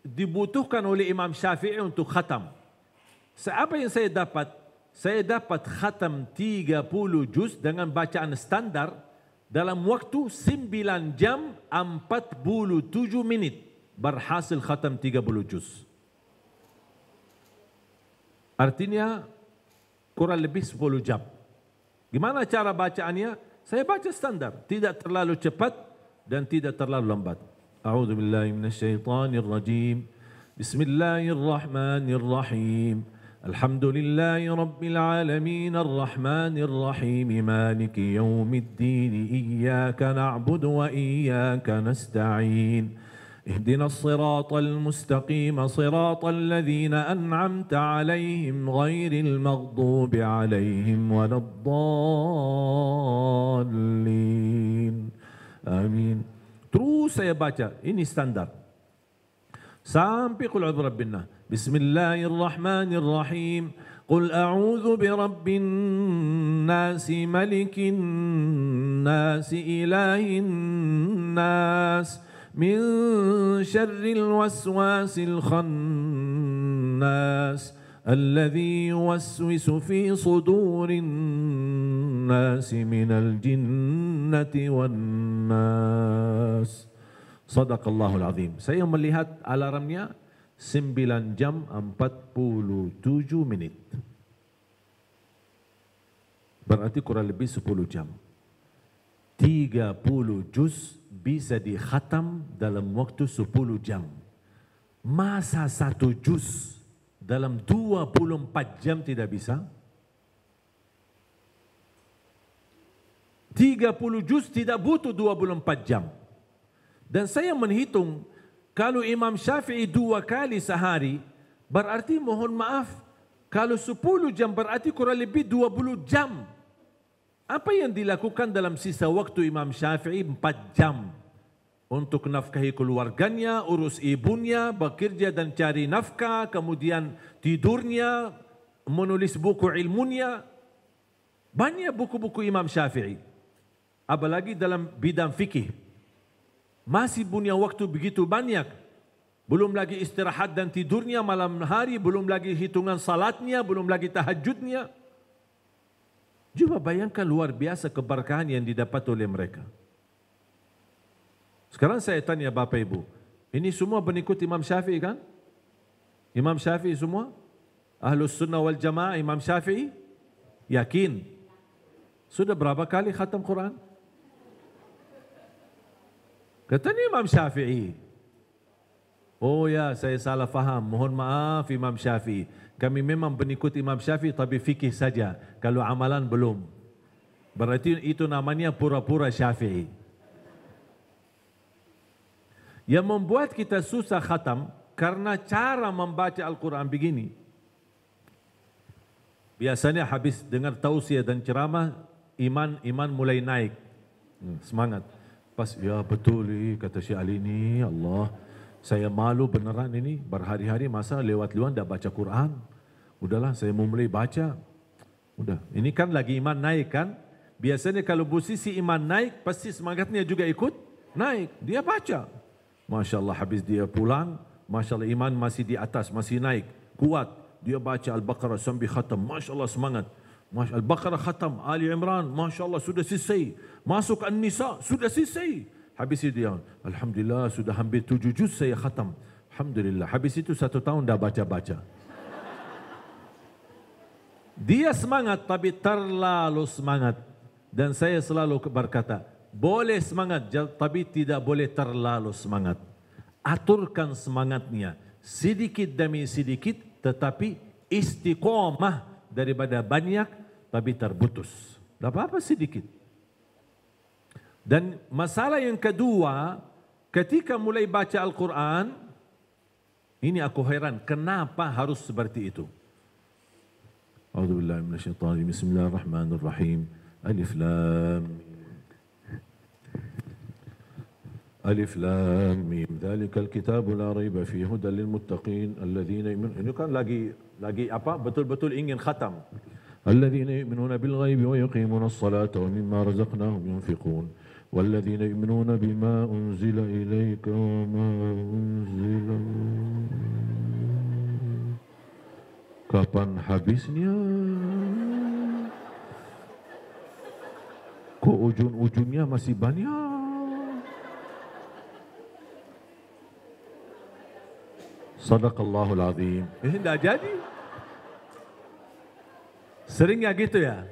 dibutuhkan oleh Imam Syafi'i untuk khatam. Apa yang saya dapat? Saya dapat khatam 30 juz dengan bacaan standar dalam waktu 9 jam 47 menit. Berhasil khatam 30 juz. Artinya kurang lebih 10 jam. Gimana cara bacaannya? Saya baca standar, tidak terlalu cepat dan tidak terlalu lambat. A'udzu billahi minasyaitonir rajim. Bismillahirrahmanirrahim. Alhamdulillahi rabbil alamin arrahmanir rahim maliki yaumiddin iyyaka na'budu wa iyyaka nasta'in. اهدنا الصراط المستقيم صراط الذين أنعمت عليهم غير المغضوب عليهم ولا الضالين آمين. Terus saya baca, ini standar sampai qul a'udzu birabbin nas. Bismillahirrahmanirrahim. Qul a'udzu birabbin nasi malikin nasi ilahin nas min syarril waswasil khannas alladzi yuwaswisu fi sudurin nasi minal jinnati wan nas. Sadaqallahul azim. Saya melihat alarmnya 9 jam 47 minit. Berarti kurang lebih 10 jam. 30 juz bisa dikhatam dalam waktu 10 jam. Masa 1 juz dalam 24 jam tidak bisa? 30 juz tidak butuh 24 jam. Dan saya menghitung, kalau Imam Syafi'i 2 kali sehari, berarti mohon maaf, kalau 10 jam berarti kurang lebih 20 jam. Apa yang dilakukan dalam sisa waktu Imam Syafi'i 4 jam? Untuk nafkahi keluarganya, urus ibunya, bekerja dan cari nafkah, kemudian tidurnya, menulis buku ilmunya. Banyak buku-buku Imam Syafi'i. Apalagi dalam bidang fikih. Masih punya waktu begitu banyak. Belum lagi istirahat dan tidurnya malam hari, belum lagi hitungan salatnya, belum lagi tahajudnya. Coba bayangkan luar biasa keberkahan yang didapat oleh mereka. Sekarang saya tanya Bapak Ibu, ini semua pengikut Imam Syafi'i kan? Imam Syafi'i semua? Ahlus Sunnah wal Jamaah Imam Syafi'i? Yakin? Sudah berapa kali khatam Quran? Katanya Imam Syafi'i. Oh ya, saya salah faham. Mohon maaf Imam Syafi'i. Kami memang pengikut Imam Syafi'i tapi fikih saja. Kalau amalan belum. Berarti itu namanya pura-pura Syafi'i. Yang membuat kita susah khatam karena cara membaca Al-Quran begini. Biasanya habis dengar tausiah dan ceramah, iman mulai naik. Semangat. Pas, ya betul kata Syekh Ali ini, Allah, saya malu beneran ini, berhari-hari masa lewat luar dah baca Quran. Udahlah, saya mau mulai baca. Udah, ini kan lagi iman naik kan? Biasanya kalau posisi iman naik, pasti semangatnya juga ikut naik. Dia baca. Masya Allah, habis dia pulang, Masya Allah iman masih di atas, masih naik, kuat. Dia baca Al-Baqarah sambil khatam, Masya Allah semangat. Al-Baqarah khatam, Ali Imran, Masya Allah sudah selesai. Masuk An-Nisa, sudah selesai. Habis itu dia, Alhamdulillah sudah hampir 7 juz saya khatam. Alhamdulillah, habis itu 1 tahun dah baca-baca. Dia semangat tapi terlalu semangat. Dan saya selalu berkata, boleh semangat tapi tidak boleh terlalu semangat. Aturkan semangatnya sedikit demi sedikit tetapi istiqomah daripada banyak tapi terputus. Tak apa-apa sedikit. Dan masalah yang kedua, ketika mulai baca Al-Quran, ini aku heran kenapa harus seperti itu. A'udzubillahi minasyaitonir rajim. Bismillahirrahmanirrahim. Alif Lam Alif Lam Mim. Dzalikal kitabu la raiba fihi hudan lil muttaqin alladzina yu'minun. Ini kan lagi apa? Betul-betul ingin khatam. Alladzina yu'minuna bil ghaibi wa yuqimuna as-salata wa mimma razaqnahum yunfiqun. Walladzina yu'minuna bima unzila ilayka wa ma unzila. Kapan habisnya? Kok ujung-ujungnya masih banyak? Sadaqallahul azim. Tidak jadi. Seringnya gitu ya.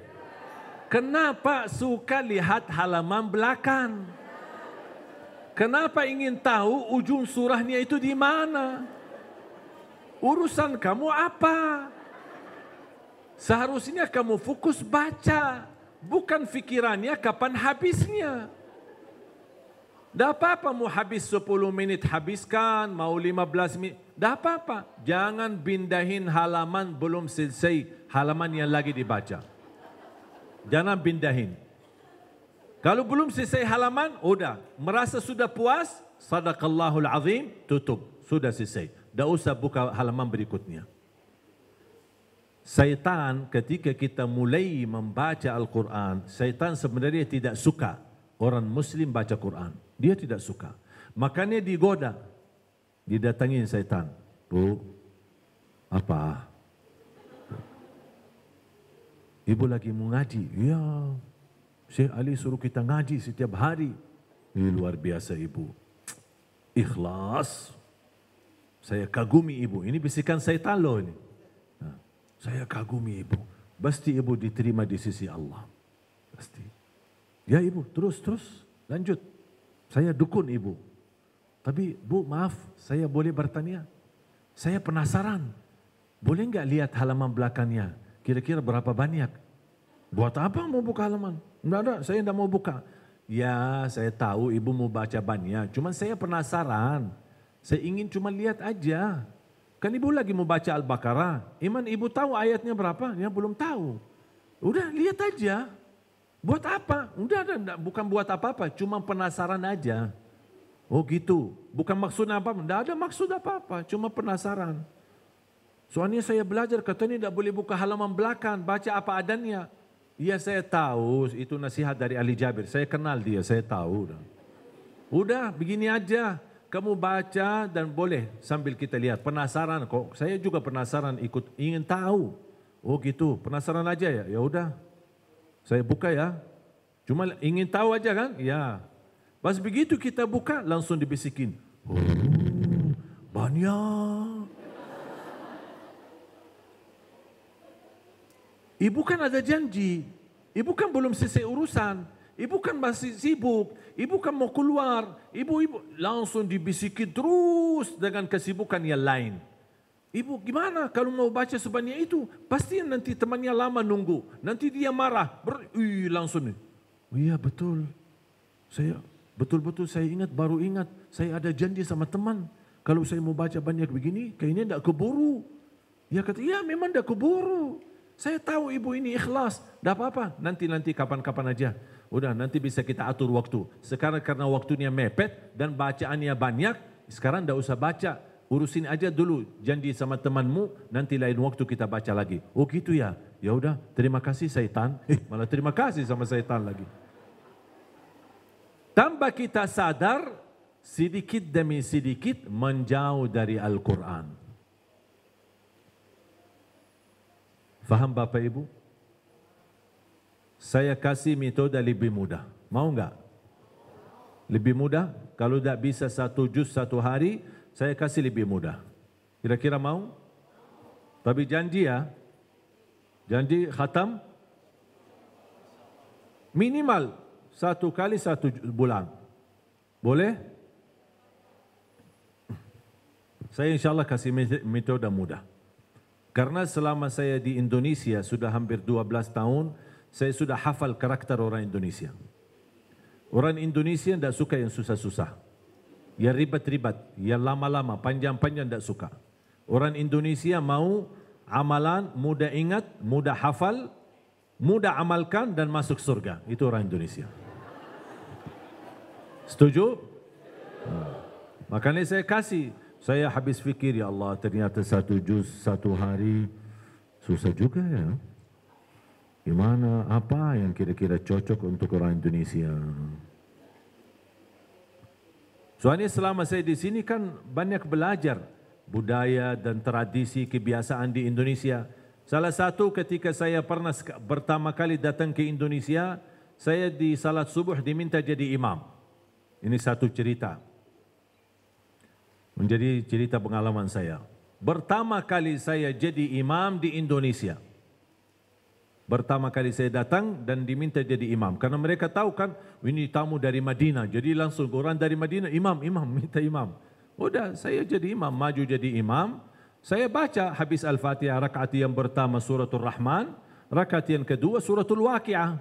Kenapa suka lihat halaman belakang? Kenapa ingin tahu ujung surahnya itu di mana? Urusan kamu apa? Seharusnya kamu fokus baca, bukan fikirannya kapan habisnya. Dah apa-apa mau habis 10 minit habiskan, mau 15 menit. Dah apa-apa. Jangan pindahin halaman belum selesai halaman yang lagi dibaca. Jangan pindahin. Kalau belum selesai halaman, udah. Merasa sudah puas, sadaqallahul azim, tutup. Sudah selesai. Dah usah buka halaman berikutnya. Syaitan ketika kita mulai membaca Al-Quran, syaitan sebenarnya tidak suka orang Muslim baca Quran. Dia tidak suka. Makanya digoda, didatangin syaitan. Bu, apa? Ibu lagi mau ngaji? Ya, Syekh Ali suruh kita ngaji setiap hari. Ini luar biasa ibu. Ikhlas. Saya kagumi ibu. Ini bisikan syaitan loh ini. Saya kagumi ibu. Pasti ibu diterima di sisi Allah. Pasti. Ya ibu, terus. Lanjut. Saya dukun ibu. Tapi bu, maaf, saya boleh bertanya? Saya penasaran. Boleh enggak lihat halaman belakangnya? Kira-kira berapa banyak? Buat apa mau buka halaman? Enggak ada, saya enggak mau buka. Ya, saya tahu ibu mau baca banyak. Cuma saya penasaran. Saya ingin cuma lihat aja. Kan ibu lagi mau baca Al-Baqarah. Iman ibu tahu ayatnya berapa? Ya belum tahu. Udah lihat aja. Buat apa? Udah bukan buat apa-apa. Cuma penasaran aja. Oh gitu. Bukan maksud apa-apa. Tidak ada maksud apa-apa. Cuma penasaran. Soalnya saya belajar. Katanya tidak boleh buka halaman belakang. Baca apa adanya. Iya saya tahu. Itu nasihat dari Ali Jabir. Saya kenal dia. Saya tahu. Udah begini aja. Kamu baca dan boleh sambil kita lihat. Penasaran kok. Saya juga penasaran ikut ingin tahu. Oh gitu. Penasaran aja ya. Ya udah. Saya buka ya. Cuma ingin tahu aja kan? Ya. Pas begitu kita buka langsung dibisikin. Oh, banyak. Ibu kan ada janji. Ibu kan belum selesai urusan. Ibu kan masih sibuk, ibu kan mau keluar, ibu langsung dibisikin terus dengan kesibukan yang lain. Ibu gimana kalau mau baca sebanyak itu? Pasti nanti temannya lama nunggu, nanti dia marah, langsung. Oh iya betul, saya betul-betul saya ingat, baru ingat, saya ada janji sama teman. Kalau saya mau baca banyak begini, kayaknya tidak keburu. Dia kata, iya memang tidak keburu. Saya tahu ibu ini ikhlas, tidak apa-apa, nanti kapan-kapan aja. Udah nanti bisa kita atur waktu. Sekarang karena waktunya mepet dan bacaannya banyak, sekarang tidak usah baca. Urusin aja dulu janji sama temanmu, nanti lain waktu kita baca lagi. Oh gitu ya? Ya udah, terima kasih syaitan. Malah terima kasih sama syaitan lagi. Tanpa kita sadar, sedikit demi sedikit menjauh dari Al-Quran. Faham Bapak Ibu? Saya kasih metode lebih mudah. Mau enggak? Lebih mudah? Kalau tidak bisa 1 juz 1 hari, saya kasih lebih mudah. Kira-kira mau? Tapi janji ya. Janji khatam? Minimal 1 kali 1 bulan. Boleh? Saya insyaAllah kasih metode mudah. Karena selama saya di Indonesia sudah hampir 12 tahun, saya sudah hafal karakter orang Indonesia. Orang Indonesia tidak suka yang susah-susah. Yang ribet-ribet, yang lama-lama, panjang-panjang tidak suka. Orang Indonesia mau amalan, mudah ingat, mudah hafal, mudah amalkan dan masuk surga. Itu orang Indonesia. Setuju? Makanya saya kasih. Saya habis fikir, ya Allah ternyata 1 juz 1 hari susah juga ya. Gimana, apa yang kira-kira cocok untuk orang Indonesia? Soalnya selama saya di sini kan banyak belajar budaya dan tradisi kebiasaan di Indonesia. Salah satu ketika saya pernah pertama kali datang ke Indonesia, saya di salat subuh diminta jadi imam. Ini satu cerita. Menjadi cerita pengalaman saya. Pertama kali saya jadi imam di Indonesia. Pertama kali saya datang dan diminta jadi imam. Karena mereka tahu kan, ini tamu dari Madinah. Jadi langsung orang dari Madinah, imam, minta imam. Udah, saya jadi imam, maju jadi imam. Saya baca habis Al-Fatihah, rakaat yang pertama suratul Rahman, rakaat yang kedua suratul Waqi'ah.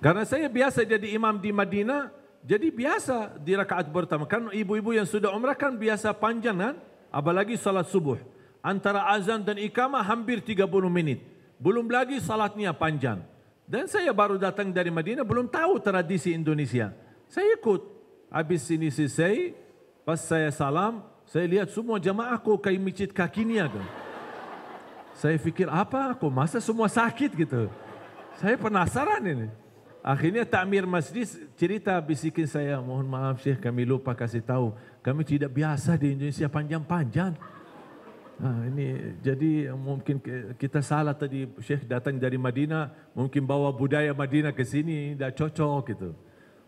Karena saya biasa jadi imam di Madinah, jadi biasa di rakaat pertama. Kan ibu-ibu yang sudah umrah kan biasa panjang kan, apalagi salat subuh. Antara azan dan iqamah hampir 30 menit. Belum lagi salatnya panjang. Dan saya baru datang dari Madinah, belum tahu tradisi Indonesia. Saya ikut. Habis ini selesai, pas saya salam, Saya lihat semua jamaah kok kayak micit kakinya. Saya pikir apa? Kok masa semua sakit gitu? Saya penasaran ini. Akhirnya takmir masjid cerita bisikin saya, mohon maaf Syekh kami lupa kasih tahu. Kami tidak biasa di Indonesia panjang-panjang. Nah, ini jadi mungkin kita salah tadi Syekh datang dari Madinah, mungkin bawa budaya Madinah ke sini, tidak cocok gitu.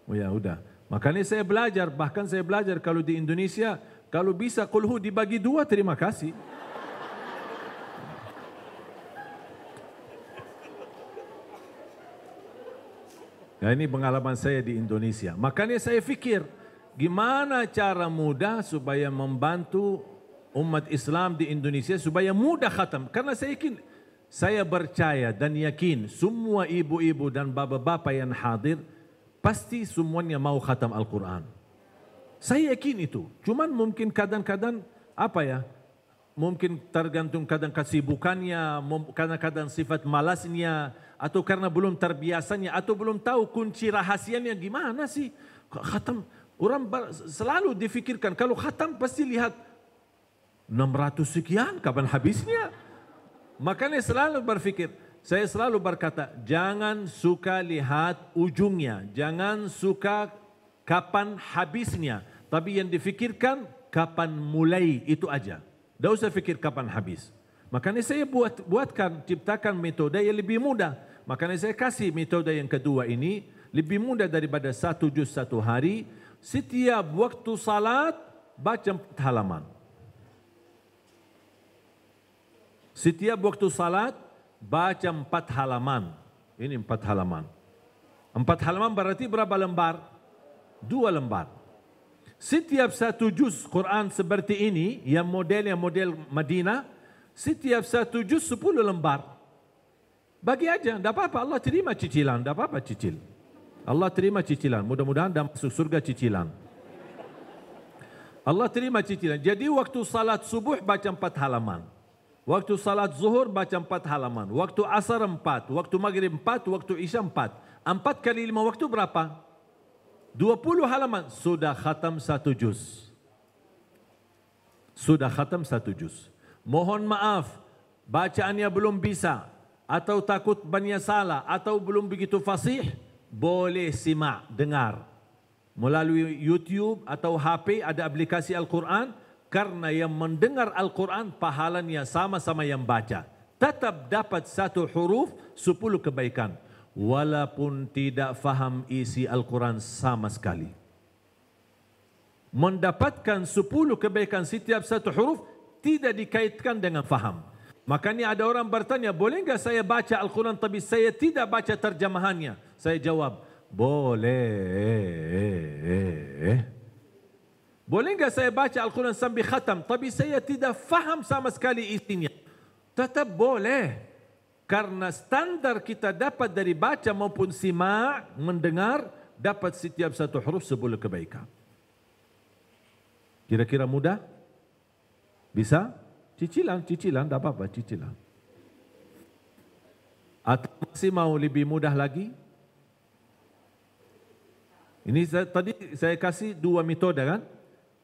Oh ya udah. Makanya saya belajar, bahkan saya belajar kalau di Indonesia, kalau bisa kulhu dibagi dua terima kasih. Nah, ini pengalaman saya di Indonesia. Makanya saya fikir, gimana cara mudah supaya membantu umat Islam di Indonesia supaya mudah khatam. Karena saya percaya dan yakin semua ibu-ibu dan bapak-bapak yang hadir, pasti semuanya mau khatam Al-Quran. Saya yakin itu. Cuman mungkin kadang-kadang, mungkin tergantung kadang kesibukannya, kadang-kadang sifat malasnya, atau karena belum terbiasanya, atau belum tahu kunci rahasianya gimana sih. Khatam, orang selalu difikirkan, kalau khatam pasti lihat 600 sekian, kapan habisnya? Makanya selalu berfikir, saya selalu berkata, jangan suka lihat ujungnya, jangan suka kapan habisnya, tapi yang difikirkan kapan mulai, itu aja. Tidak usah fikir kapan habis. Makanya saya ciptakan metode yang lebih mudah. Makanya saya kasih metode yang kedua ini, lebih mudah daripada 1 juz 1 hari. Setiap waktu salat, baca 4 halaman. Setiap waktu salat, baca 4 halaman. Ini 4 halaman. 4 halaman berarti berapa lembar? 2 lembar. Setiap 1 juz Quran seperti ini, yang model Madinah, setiap 1 juz 10 lembar. Bagi aja, tidak apa-apa, Allah terima cicilan, tidak apa-apa cicil. Allah terima cicilan, mudah-mudahan dan masuk surga cicilan. Allah terima cicilan. Jadi waktu salat subuh baca 4 halaman. Waktu salat zuhur baca 4 halaman. Waktu asar 4, waktu maghrib 4, waktu isya 4. 4 kali 5 waktu berapa? 20 halaman. Sudah khatam 1 juz. Sudah khatam 1 juz. Mohon maaf, bacaannya belum bisa, atau takut banyak salah, atau belum begitu fasih, boleh simak, dengar. Melalui YouTube atau HP ada aplikasi Al-Quran, karena yang mendengar Al-Quran pahalanya sama-sama yang baca. Tetap dapat 1 huruf 10 kebaikan. Walaupun tidak faham isi Al-Quran sama sekali. Mendapatkan 10 kebaikan setiap 1 huruf tidak dikaitkan dengan faham. Makanya ada orang bertanya, boleh enggak saya baca Al-Quran tapi saya tidak baca terjemahannya? Saya jawab, boleh. Boleh enggak saya baca Al-Quran sambil khatam tapi saya tidak faham sama sekali isinya? Tetap boleh. Karena standar kita dapat dari baca maupun simak, mendengar, dapat setiap 1 huruf 10 kebaikan. Kira-kira mudah? Bisa? Cicilan, tidak apa-apa, cicilan. Atau masih mau lebih mudah lagi? Ini tadi saya kasih 2 metode kan?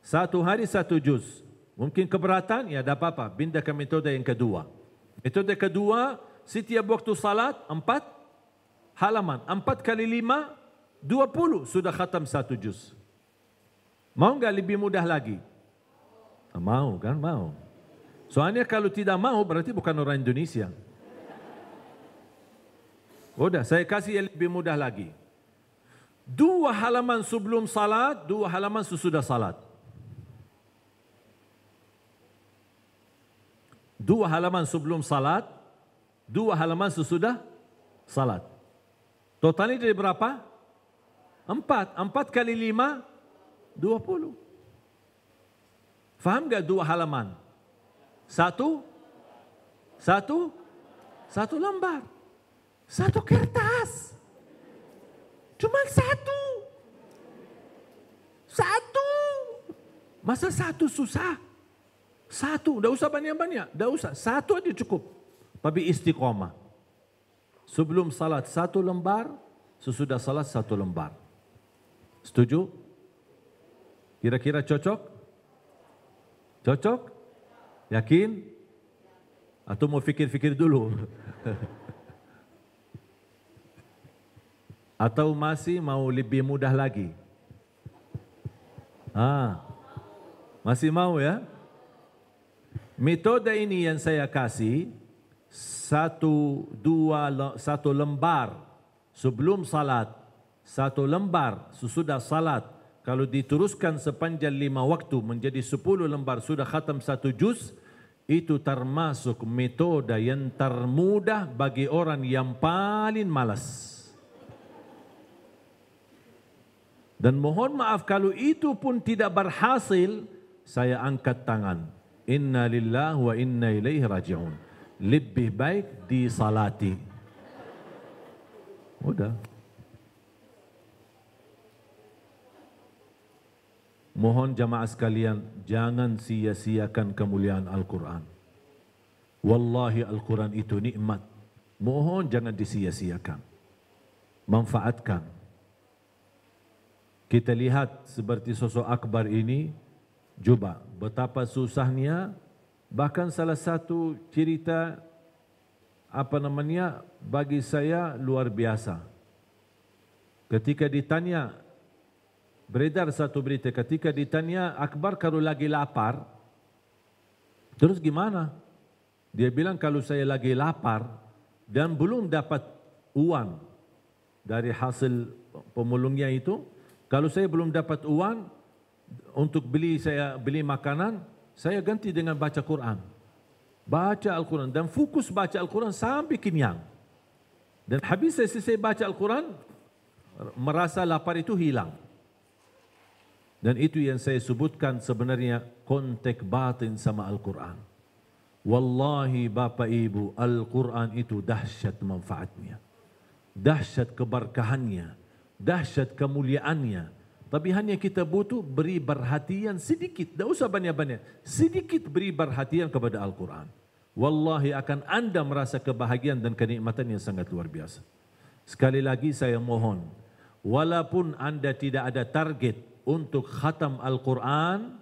1 hari 1 juz. Mungkin keberatan? Ya tidak apa-apa, pindah ke metode yang kedua. Metode kedua, setiap waktu salat 4 halaman. 4 kali 5, 20 sudah khatam 1 juz. Mau enggak lebih mudah lagi? Mau kan? Mau. Soalnya kalau tidak mau berarti bukan orang Indonesia. Udah, saya kasih yang lebih mudah lagi. 2 halaman sebelum salat, 2 halaman sesudah salat. 2 halaman sebelum salat, 2 halaman sesudah salat. Totalnya dari berapa? 4. 4 kali 5, 20. Faham enggak 2 halaman? 1 lembar. 1 kertas. Cuma 1. Masa 1 susah? 1, tidak usah banyak-banyak. Tidak usah, 1 aja cukup. Tapi istiqomah. Sebelum salat 1 lembar, sesudah salat 1 lembar. Setuju? Kira-kira cocok? Cocok? Yakin? Atau mau fikir-fikir dulu? Atau masih mau lebih mudah lagi? Masih mau ya? Metode ini yang saya kasih, satu lembar sebelum salat, satu lembar sesudah salat. Kalau diteruskan sepanjang 5 waktu menjadi 10 lembar sudah khatam 1 juz, itu termasuk metode yang termudah bagi orang yang paling malas. Dan mohon maaf kalau itu pun tidak berhasil, saya angkat tangan. Inna lillahi wa inna ilaihi raji'un. Lebih baik disalati. Udah. Mohon jamaah sekalian, jangan sia-siakan kemuliaan Al-Quran. Wallahi Al-Quran itu nikmat. Mohon jangan disia-siakan. Manfaatkan. Kita lihat seperti sosok Akbar ini, coba betapa susahnya, bahkan salah satu cerita bagi saya luar biasa. Ketika ditanya, beredar satu berita, ketika ditanya Akbar kalau lagi lapar, terus gimana? Dia bilang kalau saya lagi lapar dan belum dapat uang dari hasil pemulungnya itu, kalau saya belum dapat uang untuk beli makanan, saya ganti dengan baca Quran. Baca Al-Quran dan fokus baca Al-Quran sampai kenyang. Dan habis saya selesai baca Al-Quran, merasa lapar itu hilang. Dan itu yang saya sebutkan sebenarnya kontak batin sama Al-Quran. Wallahi Bapak Ibu, Al-Quran itu dahsyat manfaatnya. Dahsyat keberkahannya. Dahsyat kemuliaannya. Tapi hanya kita butuh beri perhatian sedikit. Tidak usah banyak-banyak. Sedikit beri perhatian kepada Al-Quran. Wallahi akan anda merasa kebahagiaan dan kenikmatan yang sangat luar biasa. Sekali lagi saya mohon. Walaupun anda tidak ada target untuk khatam Al-Quran,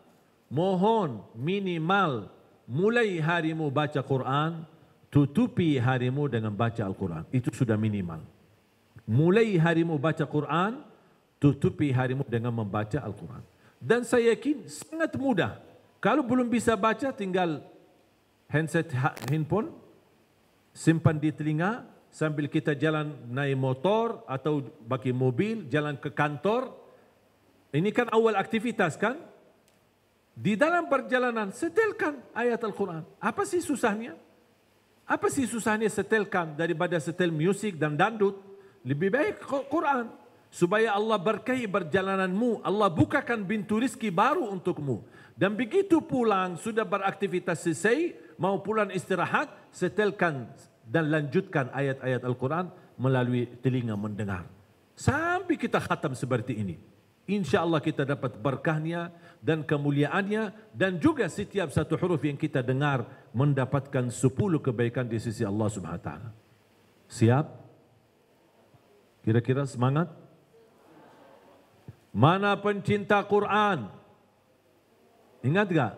mohon minimal mulai harimu baca Quran, tutupi harimu dengan baca Al-Quran. Itu sudah minimal. Mulai harimu baca Quran, tutupi harimu dengan membaca Al-Quran. Dan saya yakin sangat mudah. Kalau belum bisa baca, tinggal handphone, simpan di telinga, sambil kita jalan naik motor atau pakai mobil, jalan ke kantor. Ini kan awal aktivitas kan? Di dalam perjalanan, setelkan ayat Al-Quran. Apa sih susahnya? Apa sih susahnya setelkan daripada setel musik dan dandut? Lebih baik Quran. Supaya Allah berkahi perjalananmu. Allah bukakan pintu rizki baru untukmu. Dan begitu pulang, sudah beraktivitas selesai, mau pulang istirahat, setelkan dan lanjutkan ayat-ayat Al-Quran melalui telinga mendengar. Sampai kita khatam seperti ini. Insya Allah kita dapat berkahnya dan kemuliaannya. Dan juga setiap satu huruf yang kita dengar mendapatkan 10 kebaikan di sisi Allah Subhanahu Wa Taala. Siap? Kira-kira semangat? Mana pencinta Quran? Ingat tak?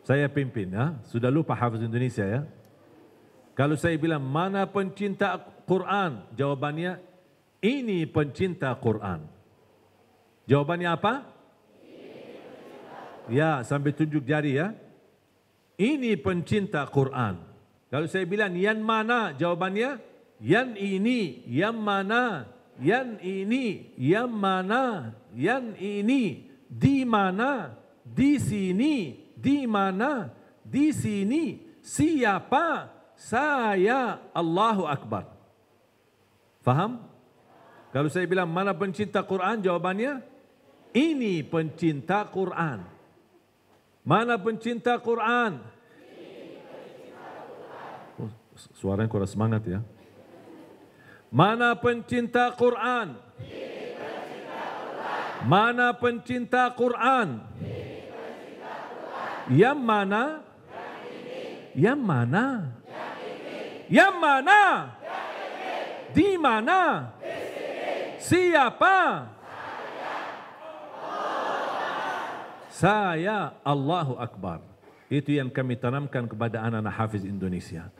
Saya pimpin ya. Sudah lupa Hafiz Indonesia ya. Kalau saya bilang mana pencinta Quran? Jawabannya ini pencinta Quran. Jawabannya apa? Ya, sambil tunjuk jari ya. Ini pencinta Quran. Kalau saya bilang yang mana? Jawabannya yang ini, yang mana, yang ini, yang mana, yang ini, di mana, di sini, di mana, di sini, siapa, saya, Allahu Akbar. Faham? Kalau saya bilang mana pencinta Quran, jawabannya ini pencinta Quran. Mana pencinta Quran? Oh, suaranya kurang semangat ya. Mana pencinta Quran? Mana pencinta Quran? Yang mana? Yang mana? Yang mana? Di mana? Siapa? Saya Allahu Akbar. Itu yang kami tanamkan kepada anak-anak hafiz Indonesia.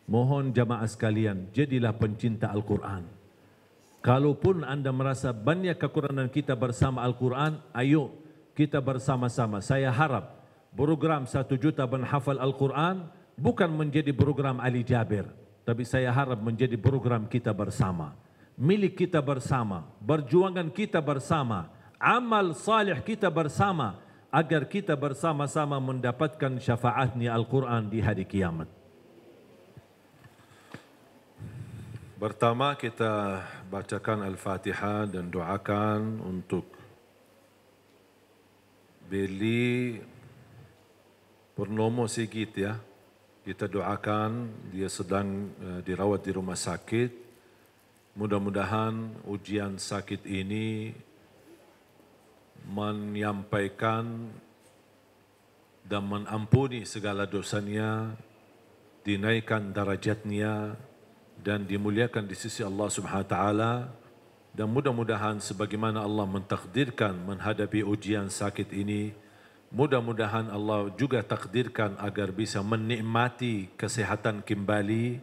Mohon jamaah sekalian, jadilah pencinta Al-Quran. Kalaupun anda merasa banyak kekurangan kita bersama Al-Quran, ayo kita bersama-sama. Saya harap program 1 juta penghafal Al-Quran bukan menjadi program Ali Jabir, tapi saya harap menjadi program kita bersama. Milik kita bersama, perjuangan kita bersama, amal salih kita bersama, agar kita bersama-sama mendapatkan syafaatnya Al-Quran di hari kiamat. Pertama kita bacakan Al-Fatihah dan doakan untuk Beli Purnomo Sigit ya. Kita doakan dia sedang dirawat di rumah sakit. Mudah-mudahan ujian sakit ini menyampaikan dan mengampuni segala dosanya, dinaikkan darajatnya dan dimuliakan di sisi Allah Subhanahu wa taala, dan mudah-mudahan sebagaimana Allah mentakdirkan menghadapi ujian sakit ini, mudah-mudahan Allah juga takdirkan agar bisa menikmati kesehatan kembali,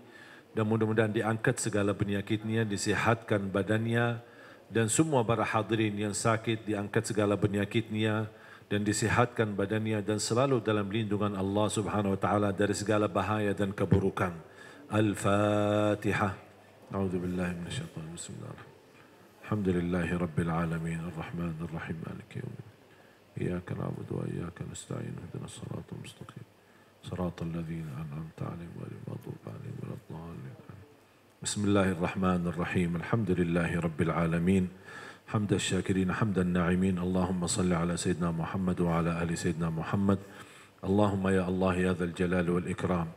dan mudah-mudahan diangkat segala penyakitnya, disehatkan badannya, dan semua para hadirin yang sakit diangkat segala penyakitnya dan disehatkan badannya dan selalu dalam lindungan Allah Subhanahu wa taala dari segala bahaya dan keburukan. Al-Fatihah. A'udzubillahi minasyaitonir rajim. Bismillahirrahmanirrahim. Alhamdulillahi rabbil alamin arrahmanir rahim maliki yaumiddin. Iyyaka na'budu wa iyyaka nasta'in ihdinas siratal mustaqim. Siratal ladzina an'amta 'alaihim ghairil maghdubi 'alaihim waladdallin. Bismillahirrahmanirrahim. Alhamdulillahi rabbil alamin. Hamdan syakirin, hamdan na'imin. Allahumma salli ala Sayyidina Muhammad wa ala ali Sayyidina Muhammad. Allahumma ya Allah ya dzal jalal wal ikram.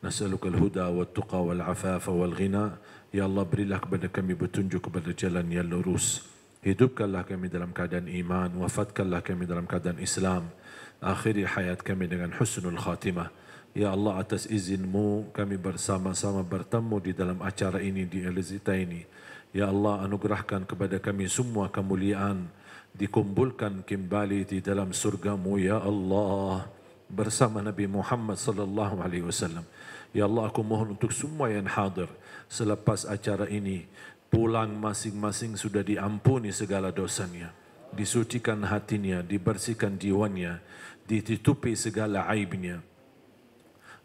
Nas'aluka al-huda wat tuqa wal afafa wal ghina. Ya Allah, berilah kepada kami petunjuk kepada jalan yang lurus. Hidupkanlah kami dalam keadaan iman, wafatkanlah kami dalam keadaan Islam. Akhiri hayat kami dengan husnul khatimah. Ya Allah, atas izin-Mu kami bersama-sama bertemu di dalam acara ini, di Elzita ini. Ya Allah, anugerahkan kepada kami semua kemuliaan, dikumpulkan kembali di dalam surga-Mu ya Allah bersama Nabi Muhammad sallallahu alaihi wasallam. Ya Allah, aku mohon untuk semua yang hadir selepas acara ini pulang masing-masing sudah diampuni segala dosanya, disucikan hatinya, dibersihkan jiwanya, ditutupi segala aibnya,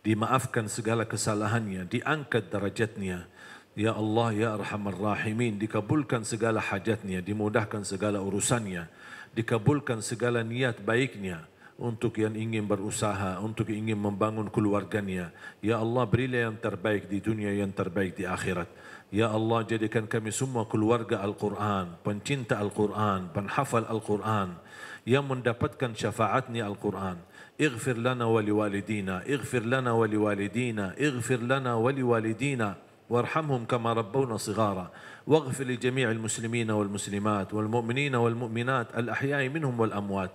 dimaafkan segala kesalahannya, diangkat darajatnya. Ya Allah, ya Arhamar Rahimin, dikabulkan segala hajatnya, dimudahkan segala urusannya, dikabulkan segala niat baiknya untuk yang ingin berusaha, untuk ingin membangun keluarganya. Ya Allah, berilah yang terbaik di dunia, yang terbaik di akhirat. Ya Allah, jadikan kami semua keluarga Al-Quran, pencinta Al-Quran, penhafal Al-Quran, yang mendapatkan syafaatnya Al-Quran. Ighfir lana wa liwalidina, ighfir lana wa liwalidina, ighfir lana wa liwalidina, warhamhum kama rabbawna sighara, waghfir li jami'il muslimina wal muslimat, wal mu'minina wal mu'minat, al-ahya'i minhum wal amwat.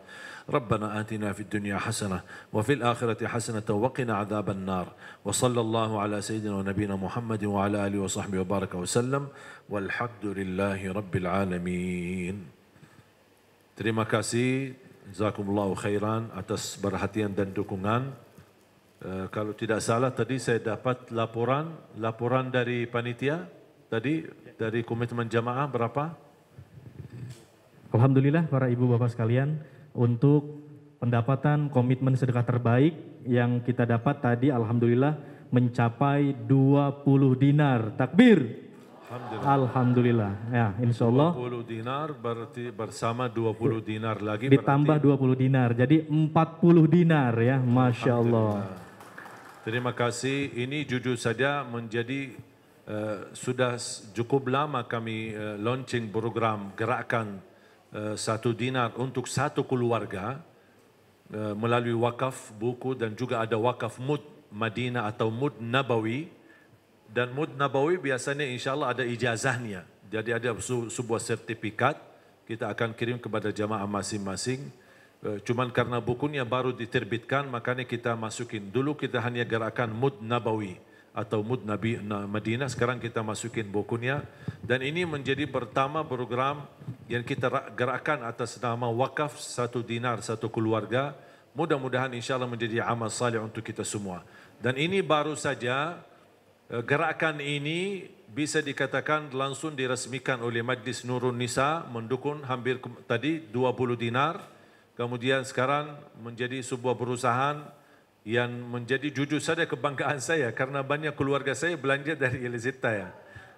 ربنا آتنا في الدنيا حسنة وفي الآخرة حسنة وقنا عذاب النار وصلى الله على سيدنا ونبينا محمد وعلى آله وصحبه وبارك وسلم والحمد لله رب العالمين. Terima kasih, jazakumullahu khairan atas perhatian dan dukungan. Kalau tidak salah tadi saya dapat laporan dari panitia tadi dari komitmen jamaah berapa? Alhamdulillah para ibu bapak sekalian, untuk pendapatan komitmen sedekah terbaik yang kita dapat tadi alhamdulillah mencapai 20 dinar. Takbir. Alhamdulillah. Ya, insyaallah 20 dinar berarti bersama 20 dinar lagi ditambah 20 dinar. Jadi 40 dinar ya. Masya Allah. Terima kasih. Ini jujur saja menjadi sudah cukup lama kami launching program gerakan 1 dinar untuk satu keluarga melalui wakaf buku dan juga ada wakaf Mud Madinah atau Mud Nabawi. Dan Mud Nabawi biasanya insyaAllah ada ijazahnya. Jadi ada sebuah sertifikat kita akan kirim kepada jamaah masing-masing. Cuman karena bukunya baru diterbitkan makanya kita masukin. Dulu kita hanya gerakan Mud Nabawi atau Mud Nabi Madinah. Sekarang kita masukin bukunya. Dan ini menjadi pertama program yang kita gerakkan atas nama wakaf 1 dinar 1 keluarga. Mudah-mudahan insyaAllah menjadi amal salih untuk kita semua. Dan ini baru saja, gerakan ini bisa dikatakan langsung diresmikan oleh Majlis Nurun Nisa, mendukung hampir tadi 20 dinar. Kemudian sekarang menjadi sebuah perusahaan yang menjadi jujur saja kebanggaan saya karena banyak keluarga saya belanja dari Elizita ya.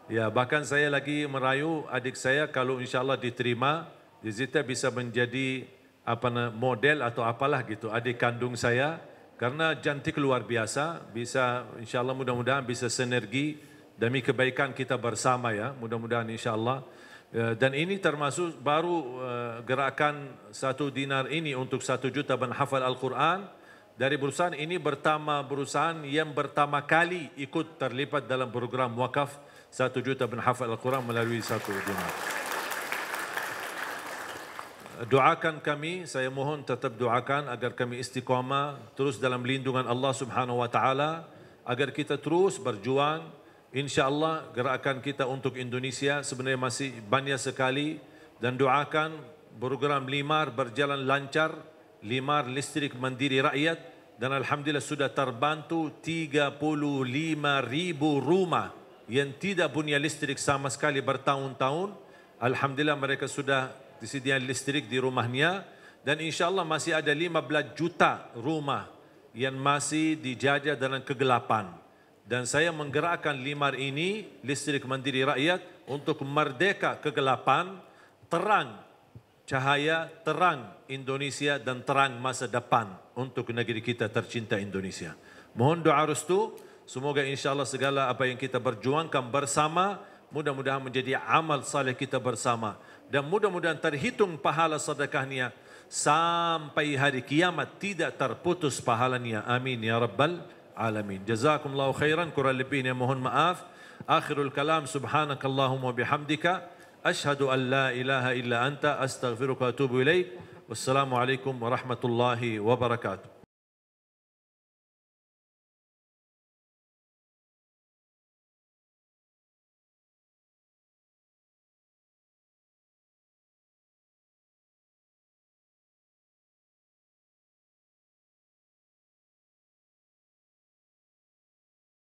Ya, bahkan saya lagi merayu adik saya kalau insyaAllah diterima, Elizita bisa menjadi model atau apalah gitu adik kandung saya karena cantik luar biasa, bisa insyaAllah mudah-mudahan bisa sinergi demi kebaikan kita bersama ya, mudah-mudahan insyaAllah. Dan ini termasuk baru gerakan 1 dinar ini untuk 1 juta menghafal Al-Quran. Dari perusahaan ini perusahaan yang pertama kali ikut terlibat dalam program wakaf 1 juta menghafal Al-Quran melalui 1 dinar. Doakan kami, saya mohon tetap doakan agar kami istiqamah terus dalam lindungan Allah Subhanahu wa taala, agar kita terus berjuang. InsyaAllah gerakan kita untuk Indonesia sebenarnya masih banyak sekali, dan doakan program LIMAR berjalan lancar, LIMAR listrik mandiri rakyat, dan alhamdulillah sudah terbantu 35.000 rumah yang tidak punya listrik sama sekali bertahun-tahun. Alhamdulillah mereka sudah disediakan listrik di rumahnya, dan insyaAllah masih ada 15 juta rumah yang masih dijajah dalam kegelapan. Dan saya menggerakkan LIMAR ini, listrik mandiri rakyat, untuk merdeka kegelapan, terang cahaya, terang Indonesia dan terang masa depan untuk negeri kita tercinta Indonesia. Mohon doa restu, semoga insyaAllah segala apa yang kita berjuangkan bersama, mudah-mudahan menjadi amal saleh kita bersama. Dan mudah-mudahan terhitung pahala sedekahnya sampai hari kiamat, tidak terputus pahalanya. Amin ya Rabbal Alamin. Jazakumullahu khairan. Kurang lebihnya mohon maaf. Akhirul kalam, subhanakallahumma bihamdika, ashhadu an la ilaha illa anta, astaghfiruka wa atubu ilaik. Wassalamualaikum warahmatullahi wabarakatuh.